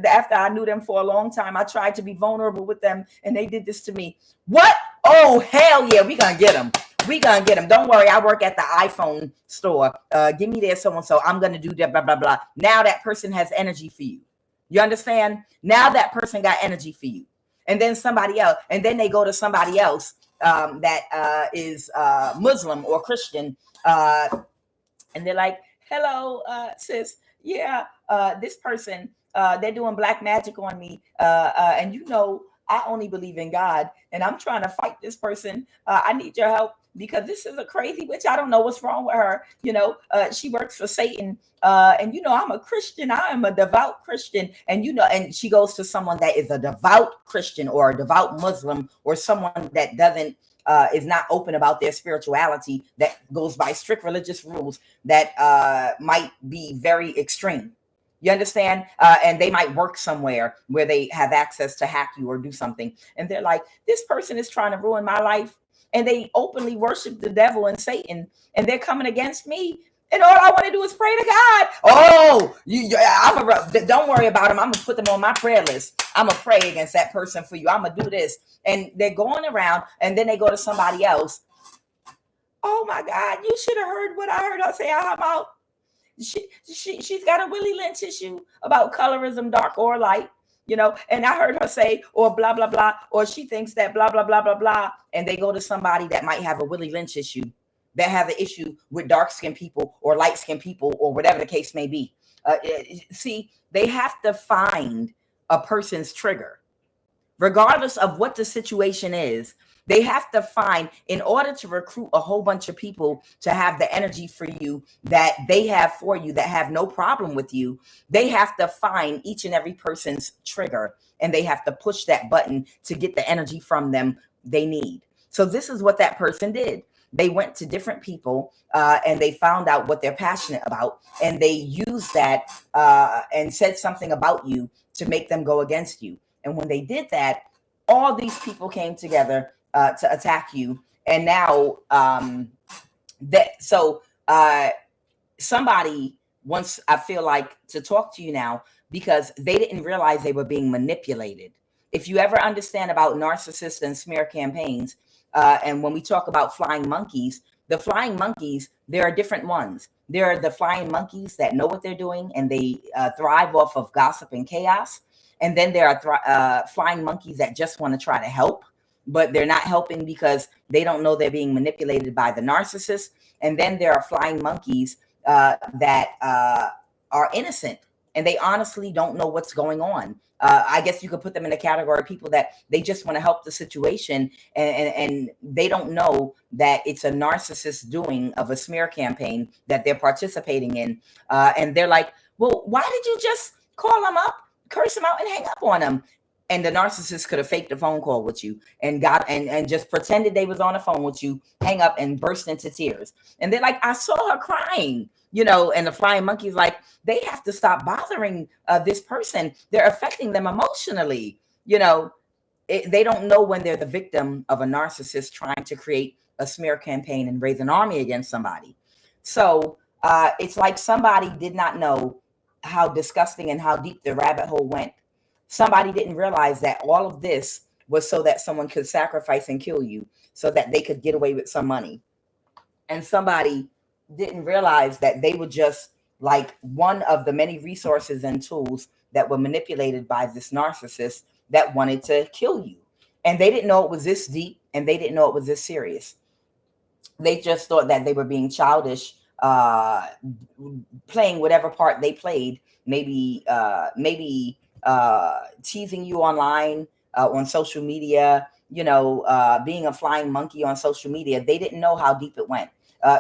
After I knew them for a long time, I tried to be vulnerable with them and they did this to me. What? Oh, hell yeah. We gonna get them. We gonna get them. Don't worry. I work at the iPhone store. Give me there so-and-so. I'm going to do that, blah, blah, blah. Now that person has energy for you. You understand? Now that person got energy for you. And then somebody else. And then they go to somebody else that is Muslim or Christian. And they're like, hello, sis. Yeah, this person, they're doing black magic on me. And you know, I only believe in God. And I'm trying to fight this person. I need your help because this is a crazy witch. I don't know what's wrong with her. You know, she works for Satan. And, you know, I'm a Christian. I am a devout Christian. And, you know, and she goes to someone that is a devout Christian or a devout Muslim or someone that doesn't is not open about their spirituality, that goes by strict religious rules that might be very extreme. You understand? And they might work somewhere where they have access to hack you or do something. And they're like, this person is trying to ruin my life. And they openly worship the devil and Satan. And they're coming against me. And all I want to do is pray to God. Oh, don't worry about them. I'm going to put them on my prayer list. I'm going to pray against that person for you. I'm going to do this. And they're going around and then they go to somebody else. Oh my God, you should have heard what I heard her say out her mouth. She's got a Willie Lynch issue about colorism, dark or light, you know, and I heard her say, or blah, blah, blah, or she thinks that blah, blah, blah, blah, blah. And they go to somebody that might have a Willie Lynch issue, that have an issue with dark-skinned people or light-skinned people or whatever the case may be. See, they have to find a person's trigger. Regardless of what the situation is, they have to find, in order to recruit a whole bunch of people to have the energy for you that they have for you, that have no problem with you, they have to find each and every person's trigger, and they have to push that button to get the energy from them they need. So this is what that person did. They went to different people and they found out what they're passionate about, and they used that and said something about you to make them go against you. And when they did that, all these people came together to attack you. And now somebody wants, I feel like, to talk to you now because they didn't realize they were being manipulated. If you ever understand about narcissists and smear campaigns, and when we talk about flying monkeys, the flying monkeys, there are different ones. There are the flying monkeys that know what they're doing and they thrive off of gossip and chaos. And then there are flying monkeys that just want to try to help, but they're not helping because they don't know they're being manipulated by the narcissist. And then there are flying monkeys that are innocent and they honestly don't know what's going on. I guess you could put them in the category of people that they just want to help the situation and they don't know that it's a narcissist doing of a smear campaign that they're participating in. And they're like, well, why did you just call them up, curse them out and hang up on them? And the narcissist could have faked a phone call with you and got and just pretended they was on the phone with you, hang up and burst into tears. And they're like, I saw her crying, you know, and the flying monkey's like, they have to stop bothering this person. They're affecting them emotionally. You know, they don't know when they're the victim of a narcissist trying to create a smear campaign and raise an army against somebody. So it's like somebody did not know how disgusting and how deep the rabbit hole went. Somebody didn't realize that all of this was so that someone could sacrifice and kill you so that they could get away with some money. and somebody didn't realize that they were just like one of the many resources and tools that were manipulated by this narcissist that wanted to kill you. And they didn't know it was this deep, and they didn't know it was this serious. They just thought that they were being childish, playing whatever part they played, maybe teasing you online, on social media, being a flying monkey on social media. They didn't know how deep it went.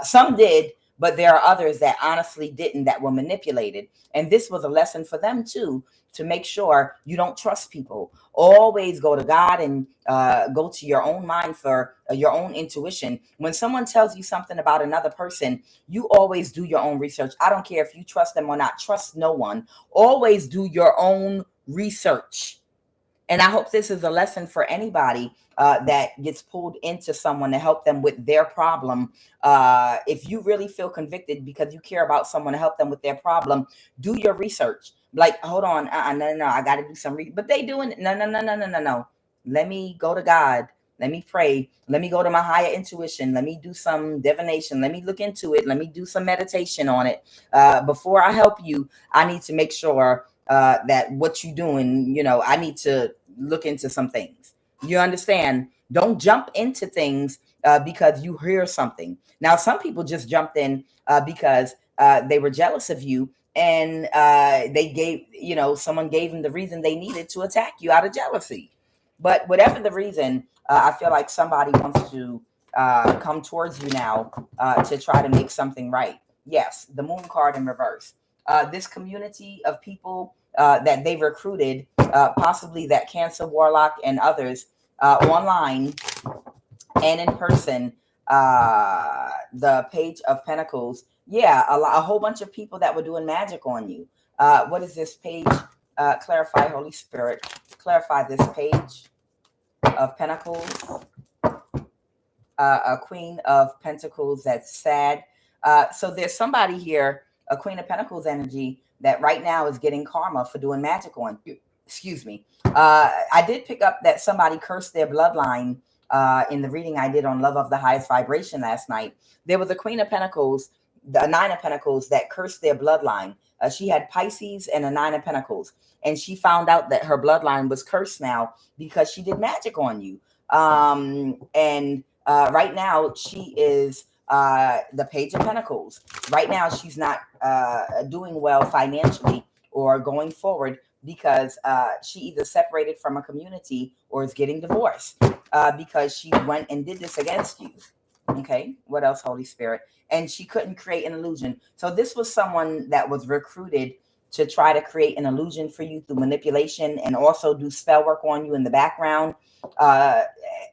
Some did, but there are others that honestly didn't, that were manipulated. And this was a lesson for them too, to make sure you don't trust people. Always go to God and go to your own mind for your own intuition. When someone tells you something about another person, you always do your own research. I don't care if you trust them or not. Trust no one. Always do your own research. And I hope this is a lesson for anybody that gets pulled into someone to help them with their problem. If you really feel convicted because you care about someone to help them with their problem, do your research. Like, hold on, no, I got to do some but they doing it. No. Let me go to God. Let me pray. Let me go to my higher intuition. Let me do some divination. Let me look into it. Let me do some meditation on it. Before I help you, I need to make sure that what you're doing, I need to look into some things. You understand? Don't jump into things because you hear something. Now, some people just jumped in because they were jealous of you, and they gave, someone gave them the reason they needed to attack you out of jealousy. But whatever the reason, I feel like somebody wants to come towards you now to try to make something right. Yes, the moon card in reverse. This community of people that they recruited, possibly that Cancer, Warlock, and others online and in person, the Page of Pentacles. Yeah, a whole bunch of people that were doing magic on you. What is this page? Clarify, Holy Spirit. Clarify this Page of Pentacles. A Queen of Pentacles that's sad. So there's somebody here, a Queen of Pentacles energy, that right now is getting karma for doing magic on you. Excuse me. I did pick up that somebody cursed their bloodline in the reading I did on Love of the Highest Vibration last night. There was a Queen of Pentacles, a Nine of Pentacles, that cursed their bloodline. She had Pisces and a Nine of Pentacles, and she found out that her bloodline was cursed now because she did magic on you. And right now she is the Page of Pentacles. Right now she's not doing well financially or going forward because she either separated from a community or is getting divorced because she went and did this against you. Okay, what else, Holy Spirit? And she couldn't create an illusion. So this was someone that was recruited to try to create an illusion for you through manipulation and also do spell work on you in the background.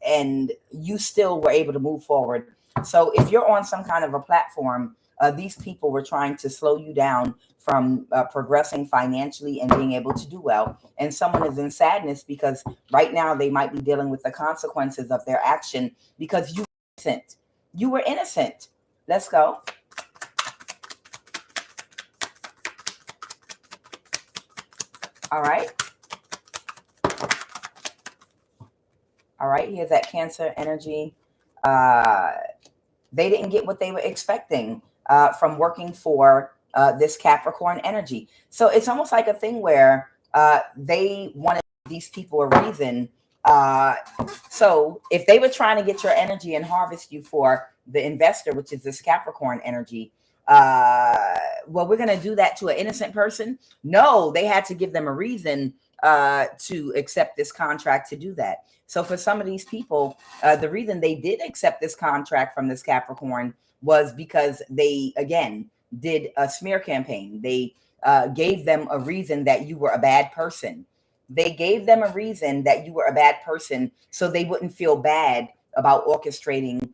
And you still were able to move forward. So if you're on some kind of a platform, these people were trying to slow you down from progressing financially and being able to do well. And someone is in sadness because right now they might be dealing with the consequences of their action because you were innocent. You were innocent. Let's go. All right. All right. Here's that Cancer energy. They didn't get what they were expecting from working for this Capricorn energy. So it's almost like a thing where they wanted these people a reason. So if they were trying to get your energy and harvest you for the investor, which is this Capricorn energy, well, we're going to do that to an innocent person. No, they had to give them a reason to accept this contract to do that. So for some of these people, the reason they did accept this contract from this Capricorn was because they, again, did a smear campaign. They gave them a reason that you were a bad person. They gave them a reason that you were a bad person so they wouldn't feel bad about orchestrating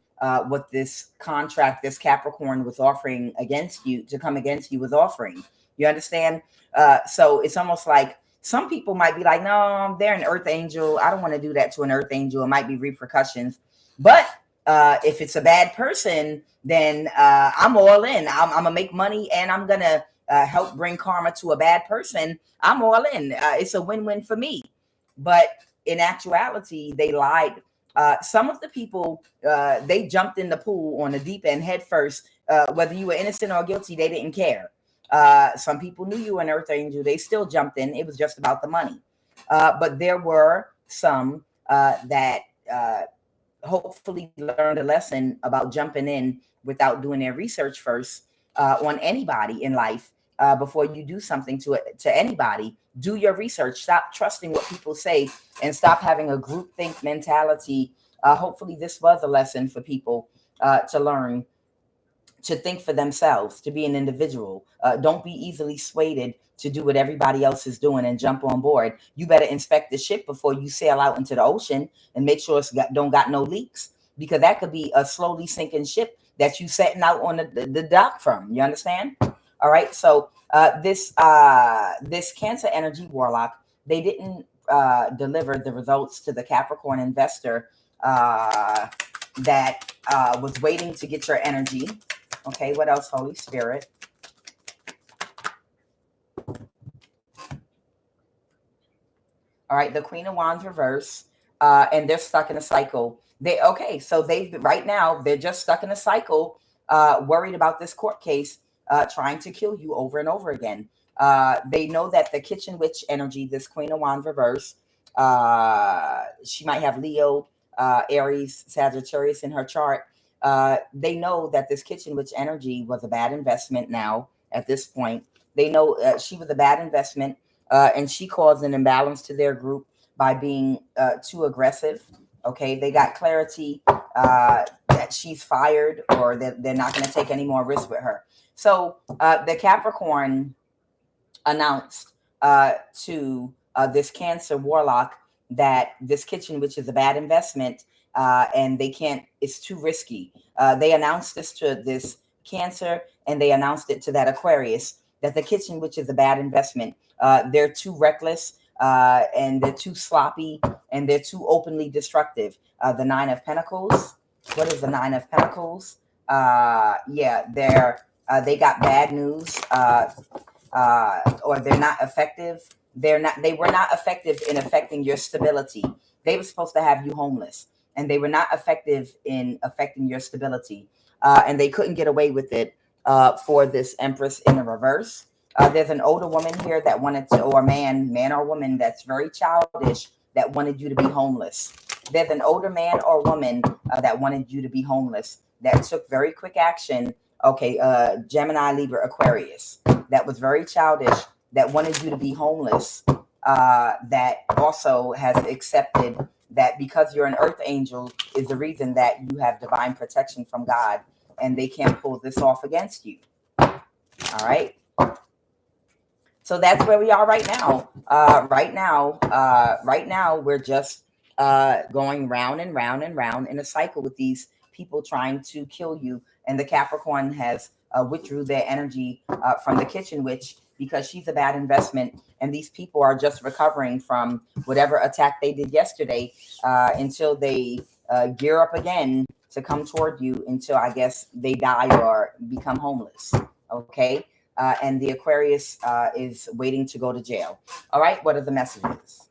what this contract, this Capricorn was offering against you, to come against you, was offering. You understand? So it's almost like some people might be like, no, they're an earth angel. I don't want to do that to an earth angel. It might be repercussions. But if it's a bad person, then I'm all in. I'm going to make money and I'm going to help bring karma to a bad person. I'm all in. It's a win-win for me. But in actuality, they lied Some of the people, they jumped in the pool on the deep end head first. Whether you were innocent or guilty, they didn't care. Some people knew you were an earth angel. They still jumped in. It was just about the money. But there were some that hopefully learned a lesson about jumping in without doing their research first on anybody in life. Before you do something to anybody, do your research. Stop trusting what people say and stop having a groupthink mentality. Hopefully this was a lesson for people to learn to think for themselves, to be an individual. Don't be easily swayed to do what everybody else is doing and jump on board. You better inspect the ship before you sail out into the ocean and make sure it's don't got no leaks, because that could be a slowly sinking ship that you setting out on the dock from. You understand? All right. So this Cancer energy warlock, they didn't deliver the results to the Capricorn investor that was waiting to get your energy. Okay, what else, Holy Spirit? All right, the Queen of Wands reverse, and they're stuck in a cycle. So right now they're just stuck in a cycle, worried about this court case, trying to kill you over and over again. They know that the kitchen witch energy, this Queen of Wands reverse, she might have Leo, Aries, Sagittarius in her chart. They know that this kitchen witch energy was a bad investment now at this point. They know she was a bad investment, and she caused an imbalance to their group by being too aggressive. Okay, they got clarity that she's fired, or that they're not going to take any more risk with her. So the Capricorn announced to this Cancer warlock that this kitchen witch is a bad investment. And they can't, it's too risky. They announced this to this Cancer, and they announced it to that Aquarius, that the kitchen witch is a bad investment. They're too reckless, and they're too sloppy, and they're too openly destructive. The Nine of Pentacles. What is the Nine of Pentacles? Yeah, they got bad news, or they're not effective. They were not effective in affecting your stability. They were supposed to have you homeless, and they were not effective in affecting your stability. And they couldn't get away with it for this Empress in the reverse. There's an older woman here that wanted to, or man or woman that's very childish, that wanted you to be homeless. There's an older man or woman that wanted you to be homeless, that took very quick action. Okay, Gemini, Libra, Aquarius, that was very childish, that wanted you to be homeless, that also has accepted that because you're an earth angel is the reason that you have divine protection from God, and they can't pull this off against you. All right. So that's where we are right now. Right now, we're just going round and round and round in a cycle with these people trying to kill you. And the Capricorn has withdrew their energy from the kitchen witch, because she's a bad investment. And these people are just recovering from whatever attack they did yesterday, until they gear up again to come toward you, until I guess they die or become homeless. Okay. And the Aquarius is waiting to go to jail. All right. What are the messages?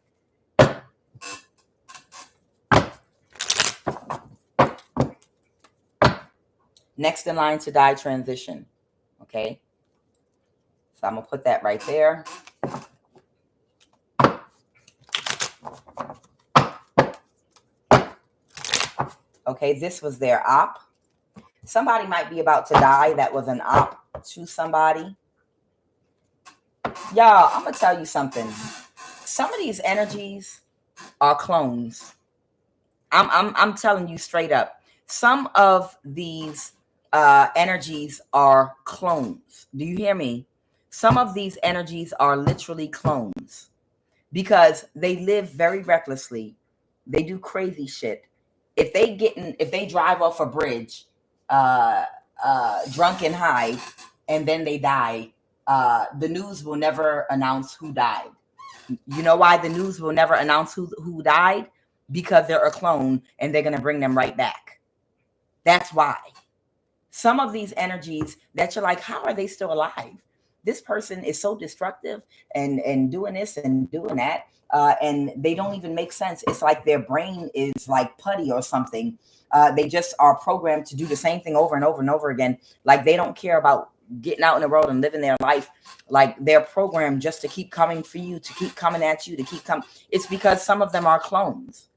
Next in line to die, transition. Okay. So I'm going to put that right there. Okay. This was their op. Somebody might be about to die. That was an op to somebody. Y'all, I'm going to tell you something. Some of these energies are clones. I'm telling you straight up. Some of these energies are clones. Do you hear me? Some of these energies are literally clones, because they live very recklessly. They do crazy shit. If they drive off a bridge, drunk and high, and then they die, the news will never announce who died. You know why the news will never announce who died? Because they're a clone, and they're going to bring them right back. That's why. Some of these energies that you're like, how are they still alive? this person is so destructive and doing this and doing that. And they don't even make sense. It's like their brain is like putty or something. They just are programmed to do the same thing over and over and over again. Like they don't care about getting out in the world and living their life. Like they're programmed just to keep coming for you, to keep coming at you, to keep coming. It's because some of them are clones.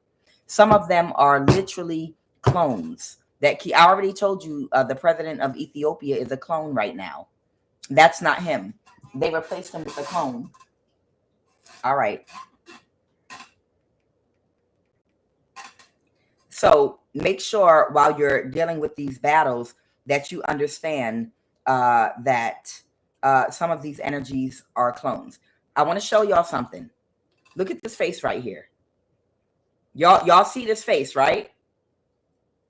Some of them are literally clones. I already told you the president of Ethiopia is a clone right now. That's not him. They replaced him with a clone. All right. So make sure while you're dealing with these battles that you understand that some of these energies are clones. I want to show y'all something. Look at this face right here. Y'all see this face, right?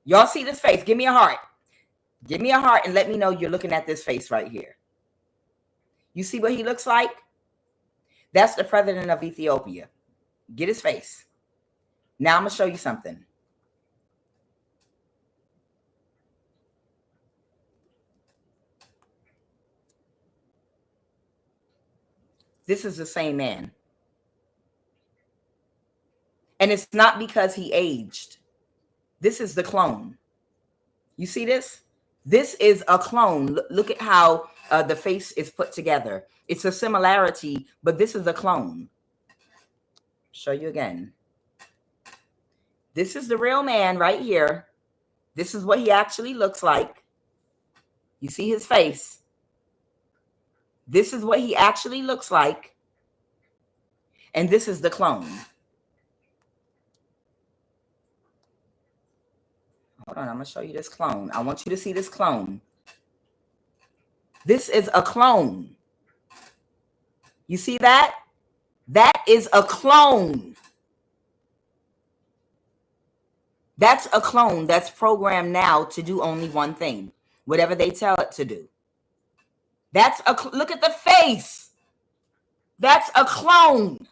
Y'all see this face. Give me a heart. Give me a heart and let me know you're looking at this face right here. You see what he looks like? That's the president of Ethiopia. Get his face. Now I'm going to show you something. This is the same man. And it's not because he aged. This is the clone. You see this? This is a clone. Look at how the face is put together. It's a similarity, but this is a clone. Show you again. This is the real man right here. This is what he actually looks like. You see his face. This is what he actually looks like. And this is the clone. Hold on, I'm going to show you this clone. I want you to see this clone. This is a clone. You see that? That is a clone. That's a clone that's programmed now to do only one thing, whatever they tell it to do. That's look at the face. That's a clone.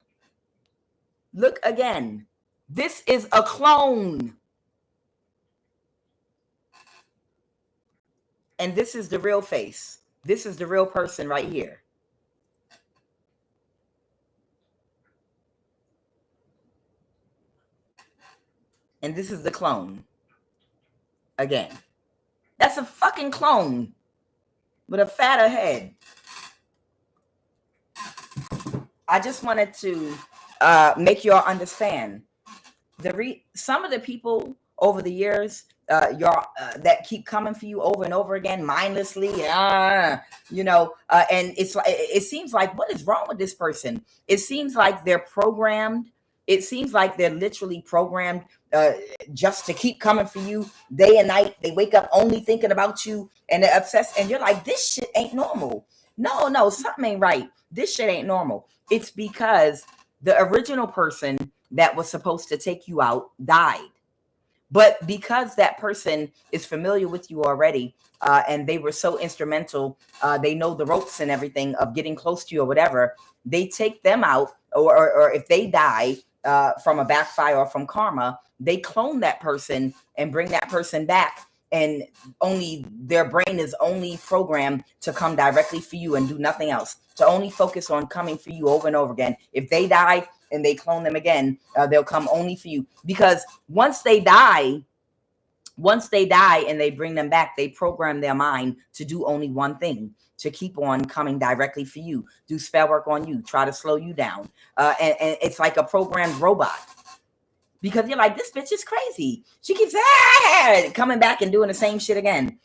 Look again. This is a clone. And this is the real face. This is the real person right here. And this is the clone. Again. That's a fucking clone with a fatter head. I just wanted to make y'all understand some of the people over the years that keep coming for you over and over again mindlessly, and it's like it seems like, what is wrong with this person? It seems like they're programmed. It seems like they're literally programmed just to keep coming for you day and night. They wake up only thinking about you, and they're obsessed, and you're like, this shit ain't normal. No, something ain't right. This shit ain't normal. It's because the original person that was supposed to take you out died. But because that person is familiar with you already, and they were so instrumental, they know the ropes and everything of getting close to you or whatever, they take them out, or if they die from a backfire or from karma, they clone that person and bring that person back. And only their brain is only programmed to come directly for you and do nothing else, to only focus on coming for you over and over again. If they die and they clone them again, they'll come only for you. Because once they die and they bring them back, they program their mind to do only one thing, to keep on coming directly for you, do spell work on you, try to slow you down. And it's like a programmed robot. Because you're like, this bitch is crazy. She keeps coming back and doing the same shit again.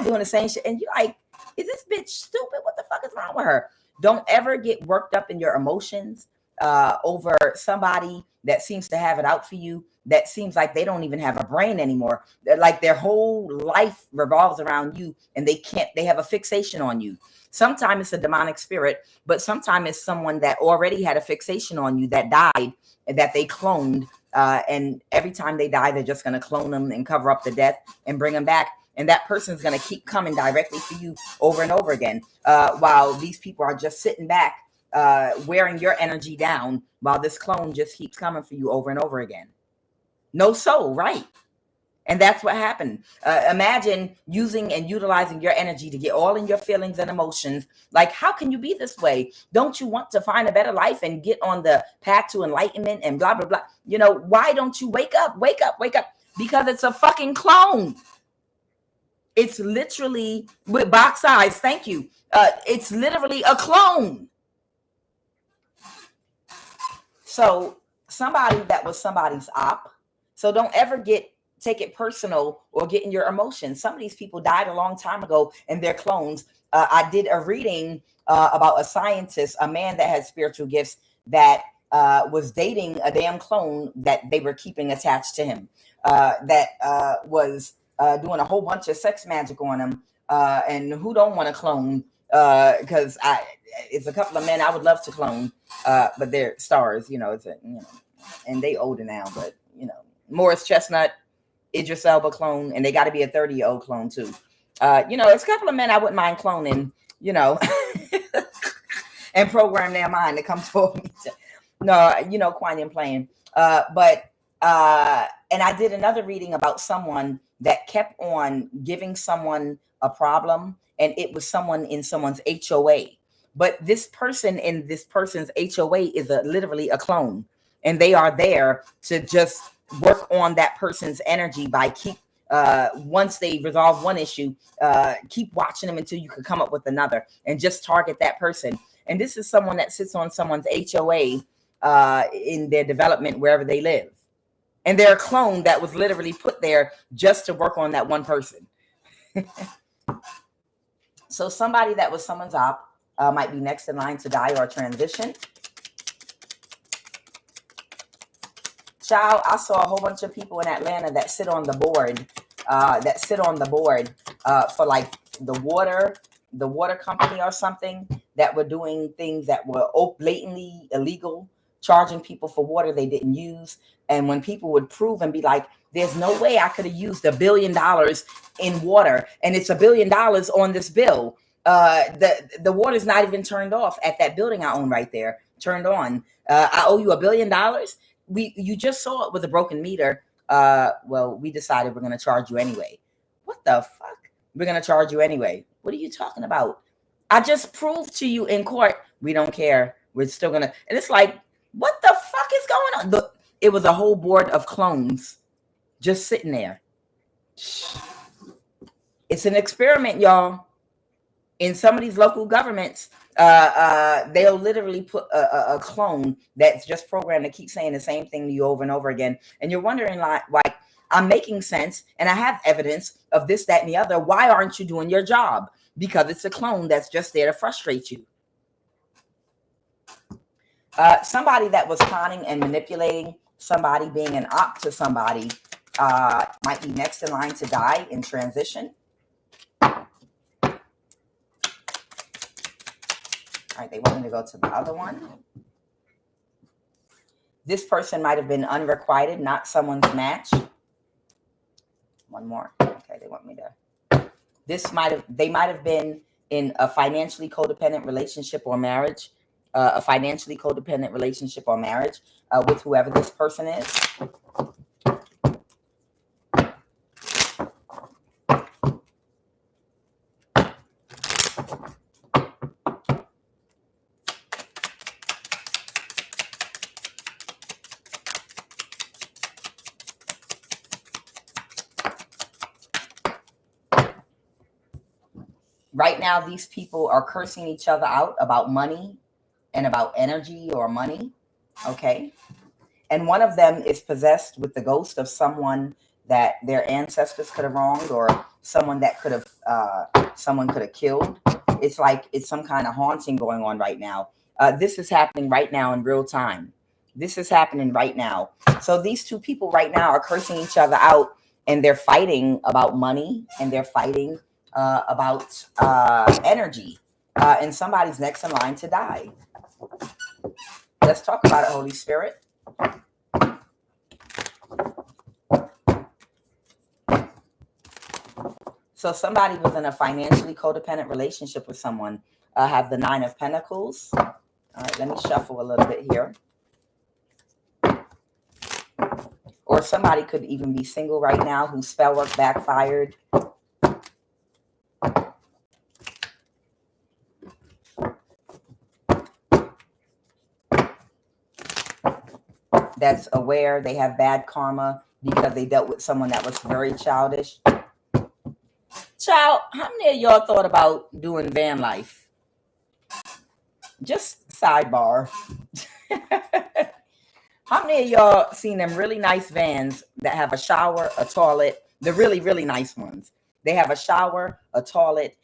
Doing the same shit. And you're like, is this bitch stupid? What the fuck is wrong with her? Don't ever get worked up in your emotions over somebody that seems to have it out for you, that seems like they don't even have a brain anymore. Like their whole life revolves around you, and they have a fixation on you. Sometimes it's a demonic spirit, but sometimes it's someone that already had a fixation on you that died and that they cloned. And every time they die, they're just going to clone them and cover up the death and bring them back. And that person is going to keep coming directly for you over and over again, while these people are just sitting back, wearing your energy down, while this clone just keeps coming for you over and over again. No soul, right? And that's what happened. Imagine using and utilizing your energy to get all in your feelings and emotions. Like, how can you be this way? Don't you want to find a better life and get on the path to enlightenment and blah, blah, blah? You know, why don't you wake up, wake up, wake up? Because it's a fucking clone. It's literally with box eyes. Thank you. It's literally a clone. So somebody that was somebody's op. So don't ever take it personal or get in your emotions. Some of these people died a long time ago and they're clones. I did a reading about a scientist, a man that had spiritual gifts that was dating a damn clone that they were keeping attached to him, that was doing a whole bunch of sex magic on him. And who don't want to clone? Because it's a couple of men I would love to clone, but they're stars, you know, and they older now, but you know, Morris Chestnut, Idris Elba clone, and they got to be a 30-year-old clone too. You know, it's a couple of men I wouldn't mind cloning, you know, and program their mind to come toward me. No, you know, QUAN and Playin. And I did another reading about someone that kept on giving someone a problem, and it was someone in someone's HOA. But this person in this person's HOA is literally a clone, and they are there to just work on that person's energy by once they resolve one issue, keep watching them until you can come up with another and just target that person. And this is someone that sits on someone's HOA in their development wherever they live. And they're a clone that was literally put there just to work on that one person. So somebody that was someone's op might be next in line to die or transition. Child, I saw a whole bunch of people in Atlanta that sit on the board, for like the water company or something, that were doing things that were blatantly illegal, charging people for water they didn't use. And when people would prove and be like, there's no way I could have used $1 billion in water, and it's $1 billion on this bill. The water's not even turned off at that building I own right there. Turned on. I owe you $1 billion. You just saw it with a broken meter. Well, we decided we're going to charge you anyway. What the fuck? We're going to charge you anyway. What are you talking about? I just proved to you in court. We don't care. We're still going to. And it's like, what the fuck is going on? It was a whole board of clones just sitting there. It's an experiment, y'all. In some of these local governments, they'll literally put a clone that's just programmed to keep saying the same thing to you over and over again. And you're wondering, like, I'm making sense and I have evidence of this, that, and the other. Why aren't you doing your job? Because it's a clone that's just there to frustrate you. Somebody that was conning and manipulating somebody, being an op to somebody, might be next in line to die in transition. All right, they want me to go to the other one. This person might have been unrequited, not someone's match. One more. Okay, they want me to. They might have been in a financially codependent relationship or marriage. With whoever this person is. Right now, these people are cursing each other out about money and about energy or money. Okay. And one of them is possessed with the ghost of someone that their ancestors could have wronged, or someone that someone could have killed. It's like it's some kind of haunting going on right now. This is happening right now in real time. This is happening right now. So these two people right now are cursing each other out, and they're fighting about money, and they're fighting about energy. And somebody's next in line to die. Let's talk about it, Holy Spirit. So somebody was in a financially codependent relationship with someone. Have the 9 of Pentacles. All right, let me shuffle a little bit here. or somebody could even be single right now whose spellwork backfired. That's aware they have bad karma because they dealt with someone that was very childish. Child, how many of y'all thought about doing van life? Just sidebar. How many of y'all seen them really nice vans that have a shower, a toilet? The really, really nice ones. They have a shower, a toilet.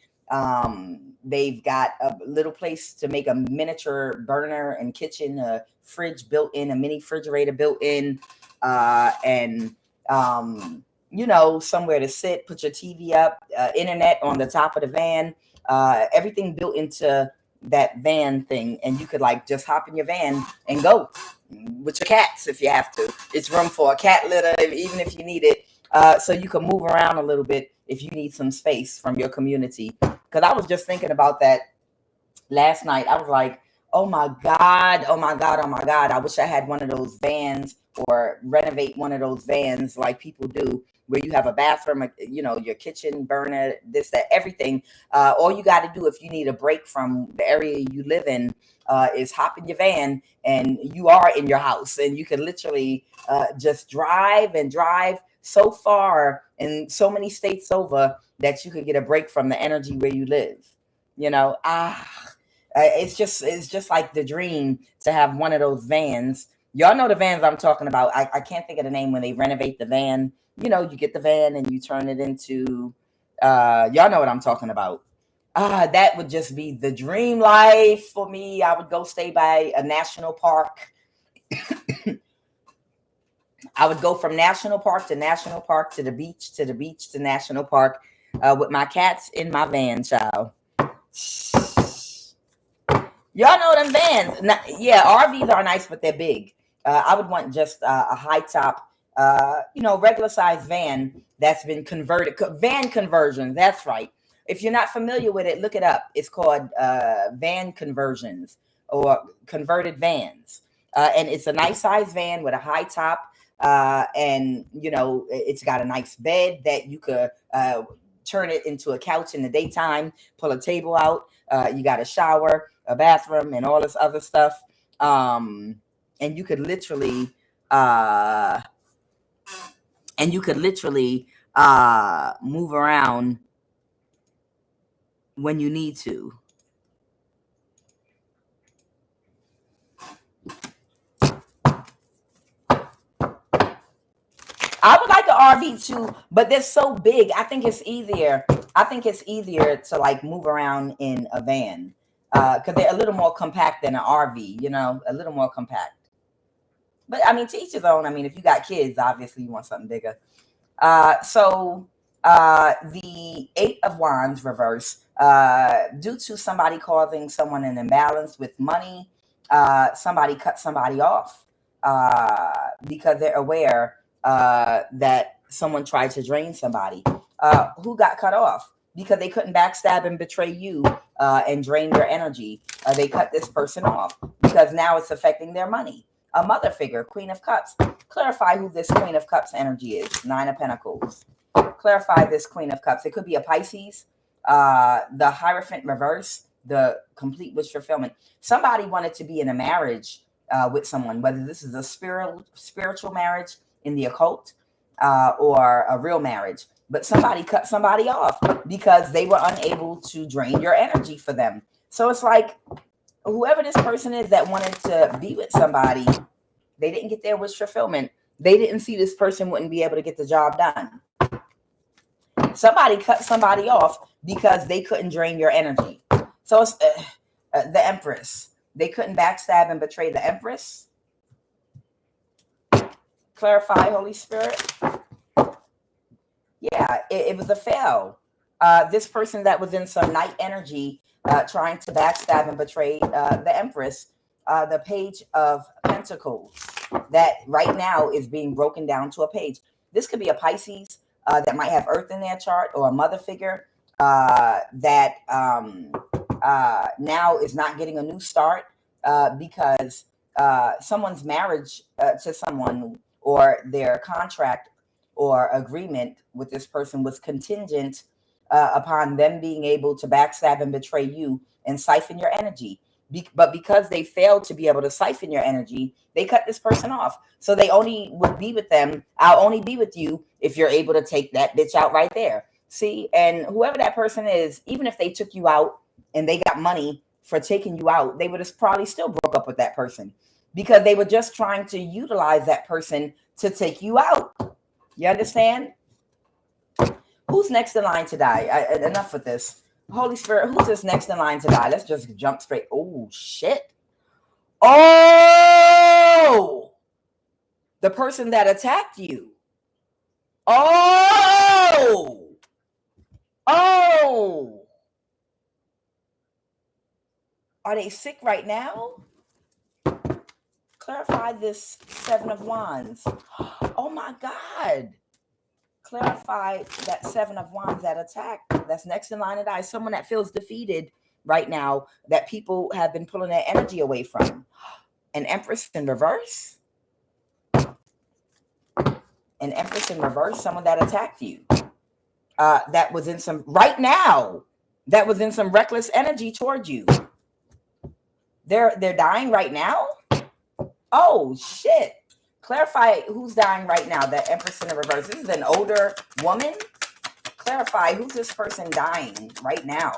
They've got a little place to make a miniature burner and kitchen, a fridge built in, a mini refrigerator built in, and you know, somewhere to sit, put your TV up, internet on the top of the van, everything built into that van thing. And you could like just hop in your van and go with your cats if you have to. It's room for a cat litter, even if you need it. So you can move around a little bit if you need some space from your community. Because I was just thinking about that last night. I was like, oh my God, oh my God, oh my God. I wish I had one of those vans, or renovate one of those vans like people do, where you have a bathroom, you know, your kitchen, burner, this, that, everything. All you got to do if you need a break from the area you live in is hop in your van and you are in your house, and you can literally just drive and drive so far in so many states over that you could get a break from the energy where you live. You know, it's just like the dream to have one of those vans. Y'all know the vans I'm talking about. I can't think of the name when they renovate the van. You know, you get the van and you turn it into, y'all know what I'm talking about. That would just be the dream life for me. I would go stay by a national park. I would go from national park to national park to the beach to the beach to national park with my cats in my van, child. Y'all know them vans. Now, yeah, RVs are nice, but they're big. I would want just a high top, you know, regular size van that's been converted. Van conversions, that's right. If you're not familiar with it, look it up. It's called van conversions or converted vans. And it's a nice size van with a high top. And, you know, it's got a nice bed that you could turn it into a couch in the daytime, pull a table out. You got a shower, a bathroom, and all this other stuff. And you could literally move around when you need to. I would like an RV too, but they're so big. I think it's easier to like move around in a van because they're a little more compact than an RV, you know, a little more compact. But I mean, to each his own. I mean, if you got kids, obviously you want something bigger. So the 8 of Wands reverse, due to somebody causing someone an imbalance with money, somebody cut somebody off because they're aware that someone tried to drain somebody. Who got cut off? Because they couldn't backstab and betray you and drain your energy. They cut this person off because now it's affecting their money. A mother figure, Queen of Cups. Clarify who this Queen of Cups energy is. 9 of Pentacles. Clarify this Queen of Cups. It could be a Pisces, the Hierophant reverse, the complete wish fulfillment. Somebody wanted to be in a marriage with someone, whether this is a spiritual marriage in the occult or a real marriage. But somebody cut somebody off because they were unable to drain your energy for them. So it's like, whoever this person is that wanted to be with somebody, they didn't get their wish fulfillment. They didn't see this person wouldn't be able to get the job done. Somebody cut somebody off because they couldn't drain your energy. So it's the Empress. They couldn't backstab and betray the Empress. Clarify, Holy Spirit. Yeah, it was a fail. This person that was in some night energy trying to backstab and betray the Empress, the Page of Pentacles, that right now is being broken down to a page. This could be a Pisces that might have Earth in their chart, or a mother figure that now is not getting a new start because someone's marriage to someone, or their contract or agreement with this person was contingent upon them being able to backstab and betray you and siphon your energy. But because they failed to be able to siphon your energy, they cut this person off. So they only would be with them. I'll only be with you if you're able to take that bitch out right there. See, and whoever that person is, even if they took you out and they got money for taking you out, they would have probably still broke up with that person because they were just trying to utilize that person to take you out. You understand? Who's next in line to die? Enough with this. Holy Spirit, who's this next in line to die? Let's just jump straight. Oh, shit. Oh! The person that attacked you. Oh! Oh! Are they sick right now? Clarify this Seven of Wands. Oh, my God. Clarify that Seven of Wands, that attack that's next in line to die. Someone that feels defeated right now, that people have been pulling their energy away from. An Empress in reverse. An Empress in reverse, someone that attacked you. That was in some, right now, that was in some reckless energy toward you. They're dying right now? Oh, shit. Clarify who's dying right now. That Empress in the reverse. This is an older woman. Clarify who's this person dying right now.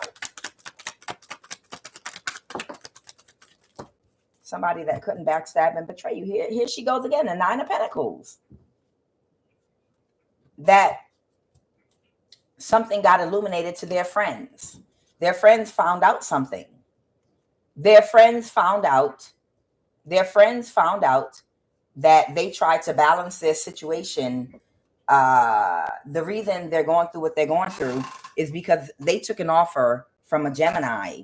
Somebody that couldn't backstab and betray you. Here she goes again. The Nine of Pentacles. That something got illuminated to their friends. Their friends found out something. Their friends found out that they tried to balance their situation. The reason they're going through what they're going through is because they took an offer from a Gemini.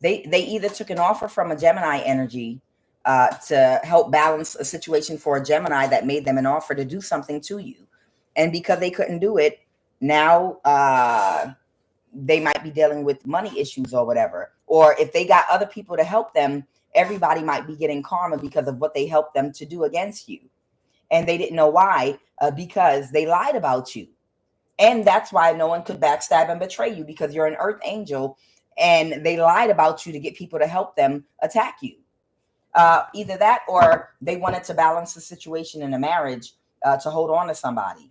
They either took an offer from a Gemini energy to help balance a situation for a Gemini that made them an offer to do something to you. And because they couldn't do it, now they might be dealing with money issues or whatever. Or if they got other people to help them, everybody might be getting karma because of what they helped them to do against you. And they didn't know why, because they lied about you. And that's why no one could backstab and betray you, because you're an earth angel and they lied about you to get people to help them attack you. Either that or they wanted to balance the situation in a marriage to hold on to somebody.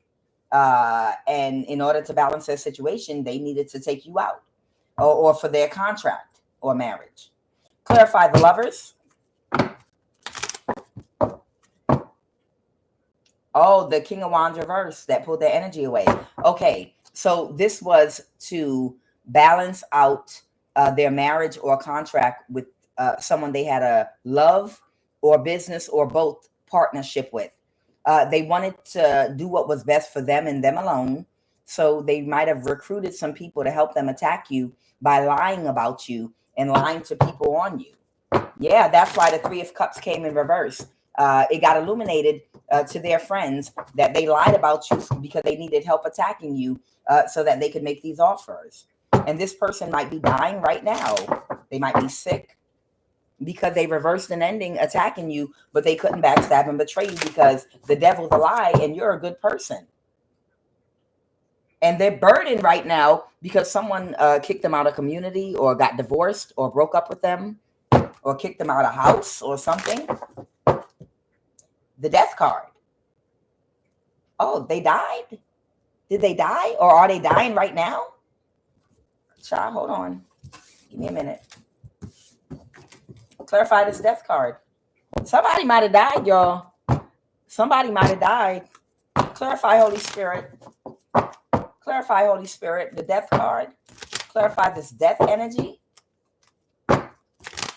And in order to balance their situation, they needed to take you out or for their contract or marriage. Clarify the Lovers. Oh, the King of Wands reverse that pulled their energy away. Okay, so this was to balance out their marriage or contract with someone they had a love or business or both partnership with. They wanted to do what was best for them and them alone. So they might have recruited some people to help them attack you by lying about you and lying to people on you. Yeah, that's why the Three of Cups came in reverse. It got illuminated to their friends that they lied about you because they needed help attacking you so that they could make these offers. And this person might be dying right now. They might be sick because they reversed an ending attacking you, but they couldn't backstab and betray you because the devil's a lie and you're a good person. And they're burdened right now because someone kicked them out of community or got divorced or broke up with them or kicked them out of house or something. The Death card. Oh, they died? Did they die? Or are they dying right now? Child, hold on. Give me a minute. Clarify this Death card. Somebody might have died, y'all. Somebody might have died. Clarify, Holy Spirit. Clarify, Holy Spirit, the Death card. Clarify this death energy.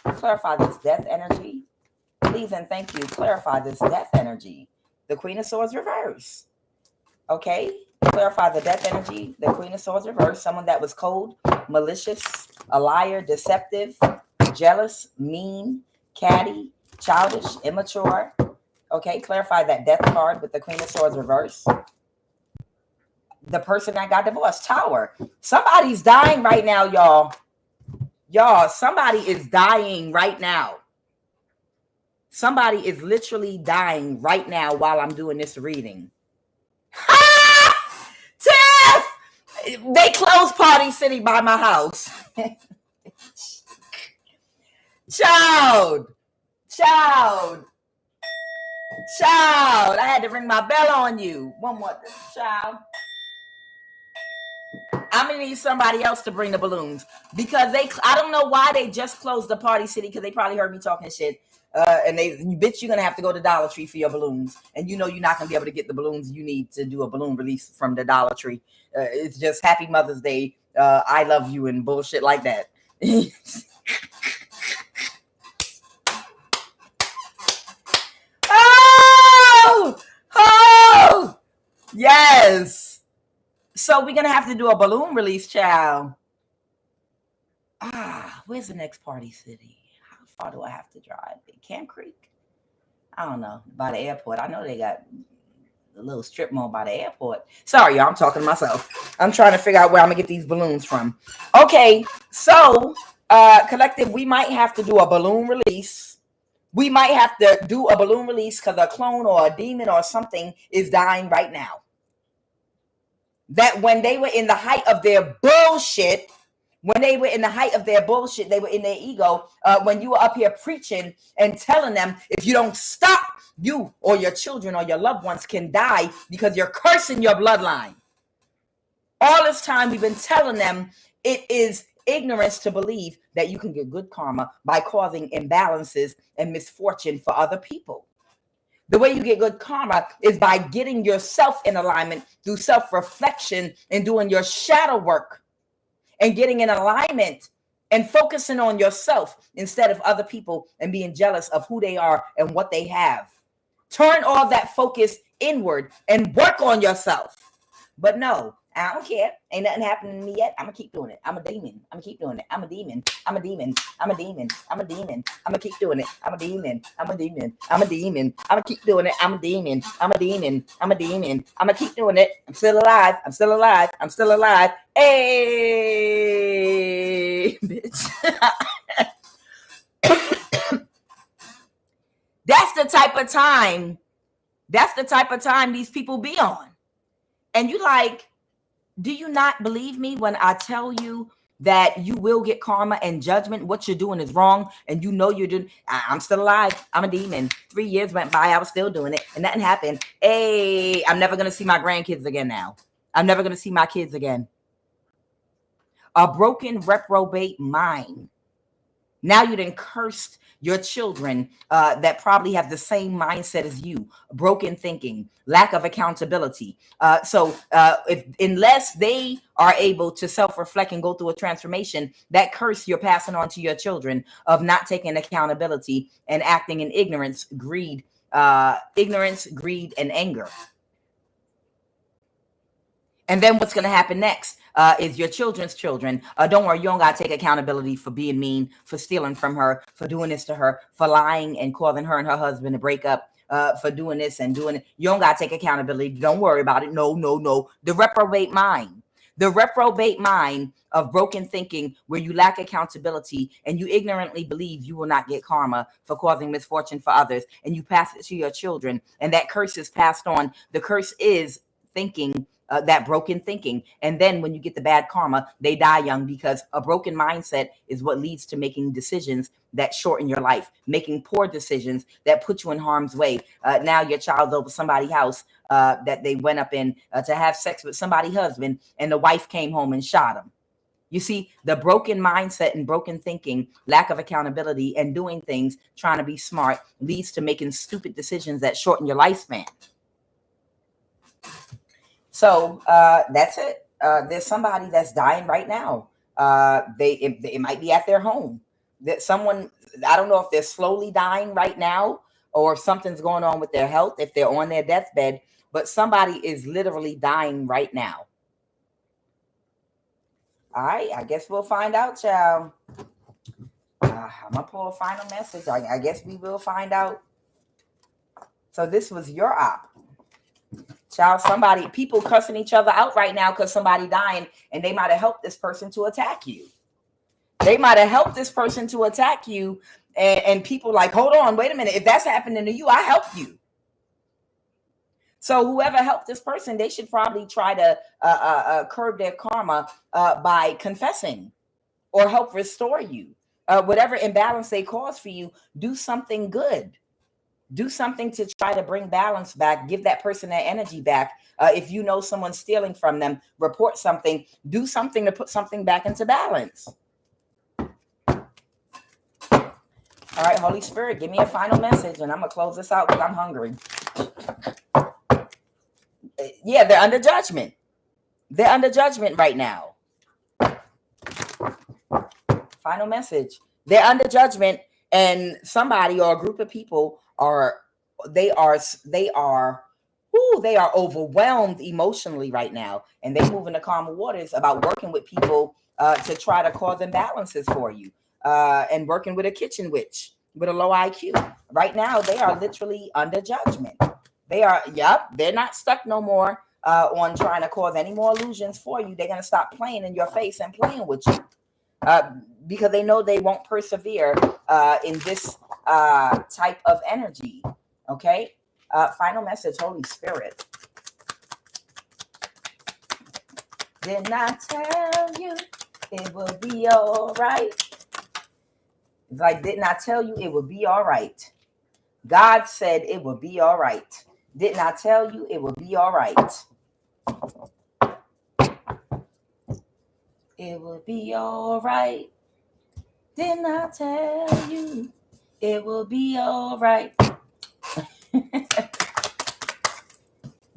Clarify this death energy. Please and thank you. Clarify this death energy. The Queen of Swords reverse. Okay. Clarify the death energy. The Queen of Swords reverse. Someone that was cold, malicious, a liar, deceptive, jealous, mean, catty, childish, immature. Okay. Clarify that death card with the Queen of Swords reverse. The person that got divorced. Tower. Somebody's dying right now, y'all. Y'all, somebody is dying right now. Somebody is literally dying right now while I'm doing this reading. Tiff! They closed Party City by my house. Child. I had to ring my bell on you. One more, child. I'm gonna need somebody else to bring the balloons because I don't know why they just closed the Party City, because they probably heard me talking shit. And bitch, you're gonna have to go to Dollar Tree for your balloons, and you know you're not gonna be able to get the balloons you need to do a balloon release from the Dollar Tree. It's just Happy Mother's Day, I love you, and bullshit like that. Oh, yes. So we're gonna have to do a balloon release, child. Where's the next Party City? How far do I have to drive? Camp Creek? I don't know. By the airport. I know they got a little strip mall by the airport. Sorry, y'all. I'm talking to myself. I'm trying to figure out where I'm gonna get these balloons from. Okay, so collective, we might have to do a balloon release. We might have to do a balloon release because a clone or a demon or something is dying right now. That when they were in the height of their bullshit, they were in their ego. When you were up here preaching and telling them, if you don't stop, you or your children or your loved ones can die because you're cursing your bloodline. All this time we've been telling them it is ignorance to believe that you can get good karma by causing imbalances and misfortune for other people. The way you get good karma is by getting yourself in alignment through self-reflection and doing your shadow work and getting in alignment and focusing on yourself instead of other people and being jealous of who they are and what they have. Turn all that focus inward and work on yourself. But no, I don't care. Ain't nothing happening to me yet. I'm going to keep doing it. I'm a demon. I'm going to keep doing it. I'm a demon. I'm a demon. I'm a demon. I'm a demon. I'm going to keep doing it. I'm a demon. I'm a demon. I'm a demon. I'm going to keep doing it. I'm a demon. I'm a demon. I'm a demon. I'm going to keep doing it. I'm still alive. I'm still alive. I'm still alive. Hey, bitch. That's the type of time these people be on. And you like, do you not believe me when I tell you that you will get karma and judgment? What you're doing is wrong, and you know you're doing. I'm still alive. I'm a demon. 3 years went by. I was still doing it, and nothing happened. Hey, I'm never gonna see my grandkids again now. I'm never gonna see my kids again. A broken reprobate mind. Now you done cursed your children that probably have the same mindset as you. Broken thinking, lack of accountability. Unless they are able to self-reflect and go through a transformation, that curse you're passing on to your children of not taking accountability and acting in ignorance, greed, and anger. And then what's going to happen next is your children's children. Don't worry, you don't got to take accountability for being mean, for stealing from her, for doing this to her, for lying and causing her and her husband to break up, for doing this and doing it. You don't got to take accountability. Don't worry about it. No. The reprobate mind. The reprobate mind of broken thinking where you lack accountability and you ignorantly believe you will not get karma for causing misfortune for others, and you pass it to your children, and that curse is passed on. The curse is thinking, that broken thinking. And then when you get the bad karma, they die young, because a broken mindset is what leads to making decisions that shorten your life, making poor decisions that put you in harm's way. Now your child's over somebody's house that they went up in to have sex with somebody's husband, and the wife came home and shot him. You see, the broken mindset and broken thinking, lack of accountability, and doing things, trying to be smart, leads to making stupid decisions that shorten your lifespan. So that's it. There's somebody that's dying right now. It might be at their home. That someone, I don't know if they're slowly dying right now or if something's going on with their health, if they're on their deathbed, but somebody is literally dying right now. All right, I guess we'll find out, child. I'm going to pull a final message. I guess we will find out. So this was your op. Child, people cussing each other out right now because somebody dying, and they might have helped this person to attack you. And people like, hold on, wait a minute. If that's happening to you, I helped you. So whoever helped this person, they should probably try to curb their karma by confessing or help restore you. Whatever imbalance they cause for you, do something good. Do something to try to bring balance back. Give that person their energy back. If you know someone's stealing from them, report something. Do something to put something back into balance. All right, Holy Spirit, give me a final message, and I'm going to close this out because I'm hungry. Yeah, they're under judgment. They're under judgment right now. Final message. They're under judgment, and somebody or a group of people are overwhelmed emotionally right now, and they move into calmer waters about working with people to try to cause imbalances for you, and working with a kitchen witch with a low IQ. Right now, they are literally under judgment. They're not stuck no more on trying to cause any more illusions for you. They're going to stop playing in your face and playing with you because they know they won't persevere in this type of energy. Okay? Final message, Holy Spirit. Didn't I tell you it will be all right? It's like, didn't I tell you it would be all right? God said it would be all right. Didn't I tell you it would be all right? It will be all right. Didn't I tell you it will be all right?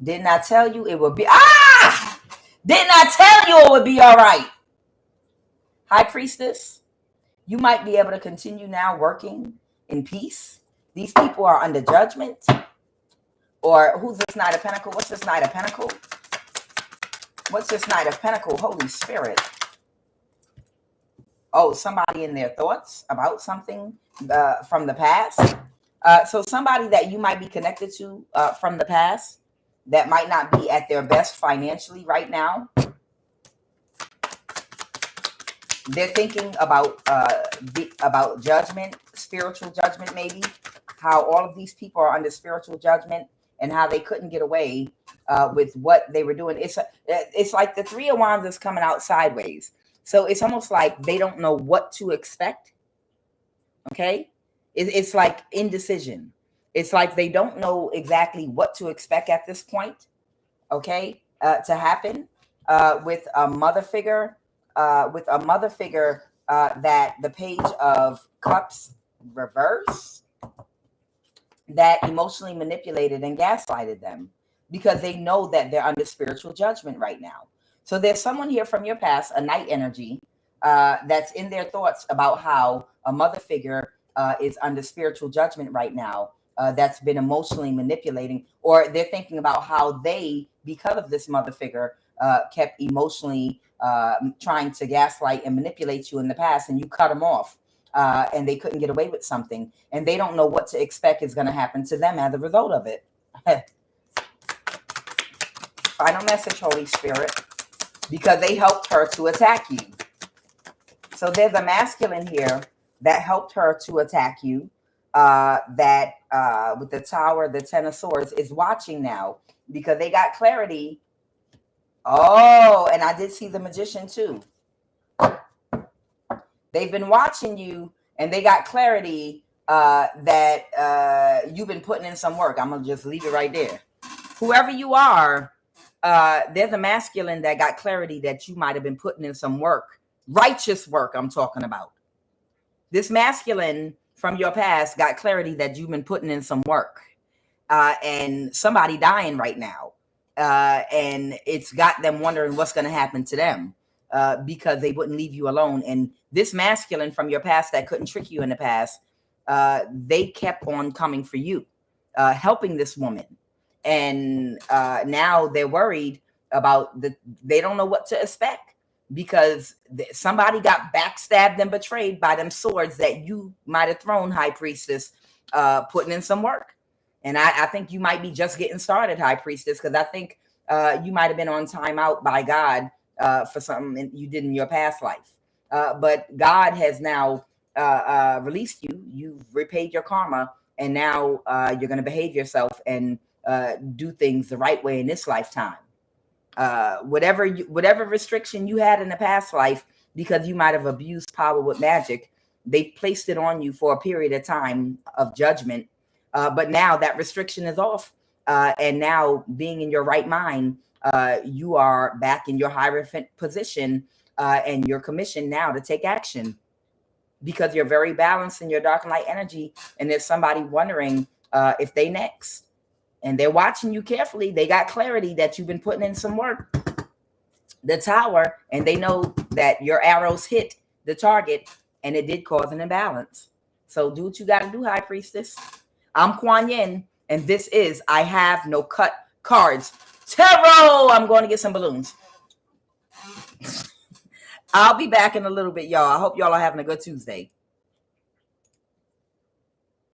Didn't I tell you it would be... Didn't I tell you it would be all right? High Priestess, you might be able to continue now working in peace. These people are under judgment. Or who's this Knight of Pentacles? What's this Knight of Pentacles? What's this Knight of Pentacles? Holy Spirit. Oh, somebody in their thoughts about something from the past. So somebody that you might be connected to from the past that might not be at their best financially right now. They're thinking about judgment, spiritual judgment maybe. How all of these people are under spiritual judgment and how they couldn't get away with what they were doing. It's like the Three of Wands is coming out sideways. So it's almost like they don't know what to expect. Okay? It's like indecision. It's like they don't know exactly what to expect at this point. Okay? To happen with a mother figure. That the Page of Cups reverse, that emotionally manipulated and gaslighted them because they know that they're under spiritual judgment right now. So there's someone here from your past, a Knight energy, that's in their thoughts about how a mother figure is under spiritual judgment right now, that's been emotionally manipulating, or they're thinking about how they, because of this mother figure, kept emotionally trying to gaslight and manipulate you in the past, and you cut them off, and they couldn't get away with something, and they don't know what to expect is going to happen to them as a result of it. Final message, Holy Spirit, because they helped her to attack you. So there's a masculine here that helped her to attack you, that with the Tower, the Ten of Swords, is watching now because they got clarity. Oh, and I did see the Magician too. They've been watching you and they got clarity that you've been putting in some work. I'm going to just leave it right there. Whoever you are, there's a masculine that got clarity that you might have been putting in some work. Righteous work I'm talking about. This masculine from your past got clarity that you've been putting in some work. And somebody dying right now. And it's got them wondering what's going to happen to them because they wouldn't leave you alone. And this masculine from your past that couldn't trick you in the past, they kept on coming for you, helping this woman. And now they're worried about they don't know what to expect because somebody got backstabbed and betrayed by them swords that you might have thrown, High Priestess, putting in some work. And I think you might be just getting started, High Priestess, because I think you might have been on timeout by God for something you did in your past life. But God has now released you. You've repaid your karma, and now you're going to behave yourself and do things the right way in this lifetime. Whatever restriction you had in the past life, because you might have abused power with magic, they placed it on you for a period of time of judgment. But now that restriction is off, and now being in your right mind, you are back in your hierophant position, and you're commissioned now to take action, because you're very balanced in your dark and light energy. And there's somebody wondering if they next, and they're watching you carefully. They got clarity that you've been putting in some work, the tower, and they know that your arrows hit the target, and it did cause an imbalance. So do what you got to do, High Priestess. I'm Quan Yin, and this is I Have No Cut Cards Tarot. I'm going to get some balloons. I'll be back in a little bit, y'all. I hope y'all are having a good Tuesday.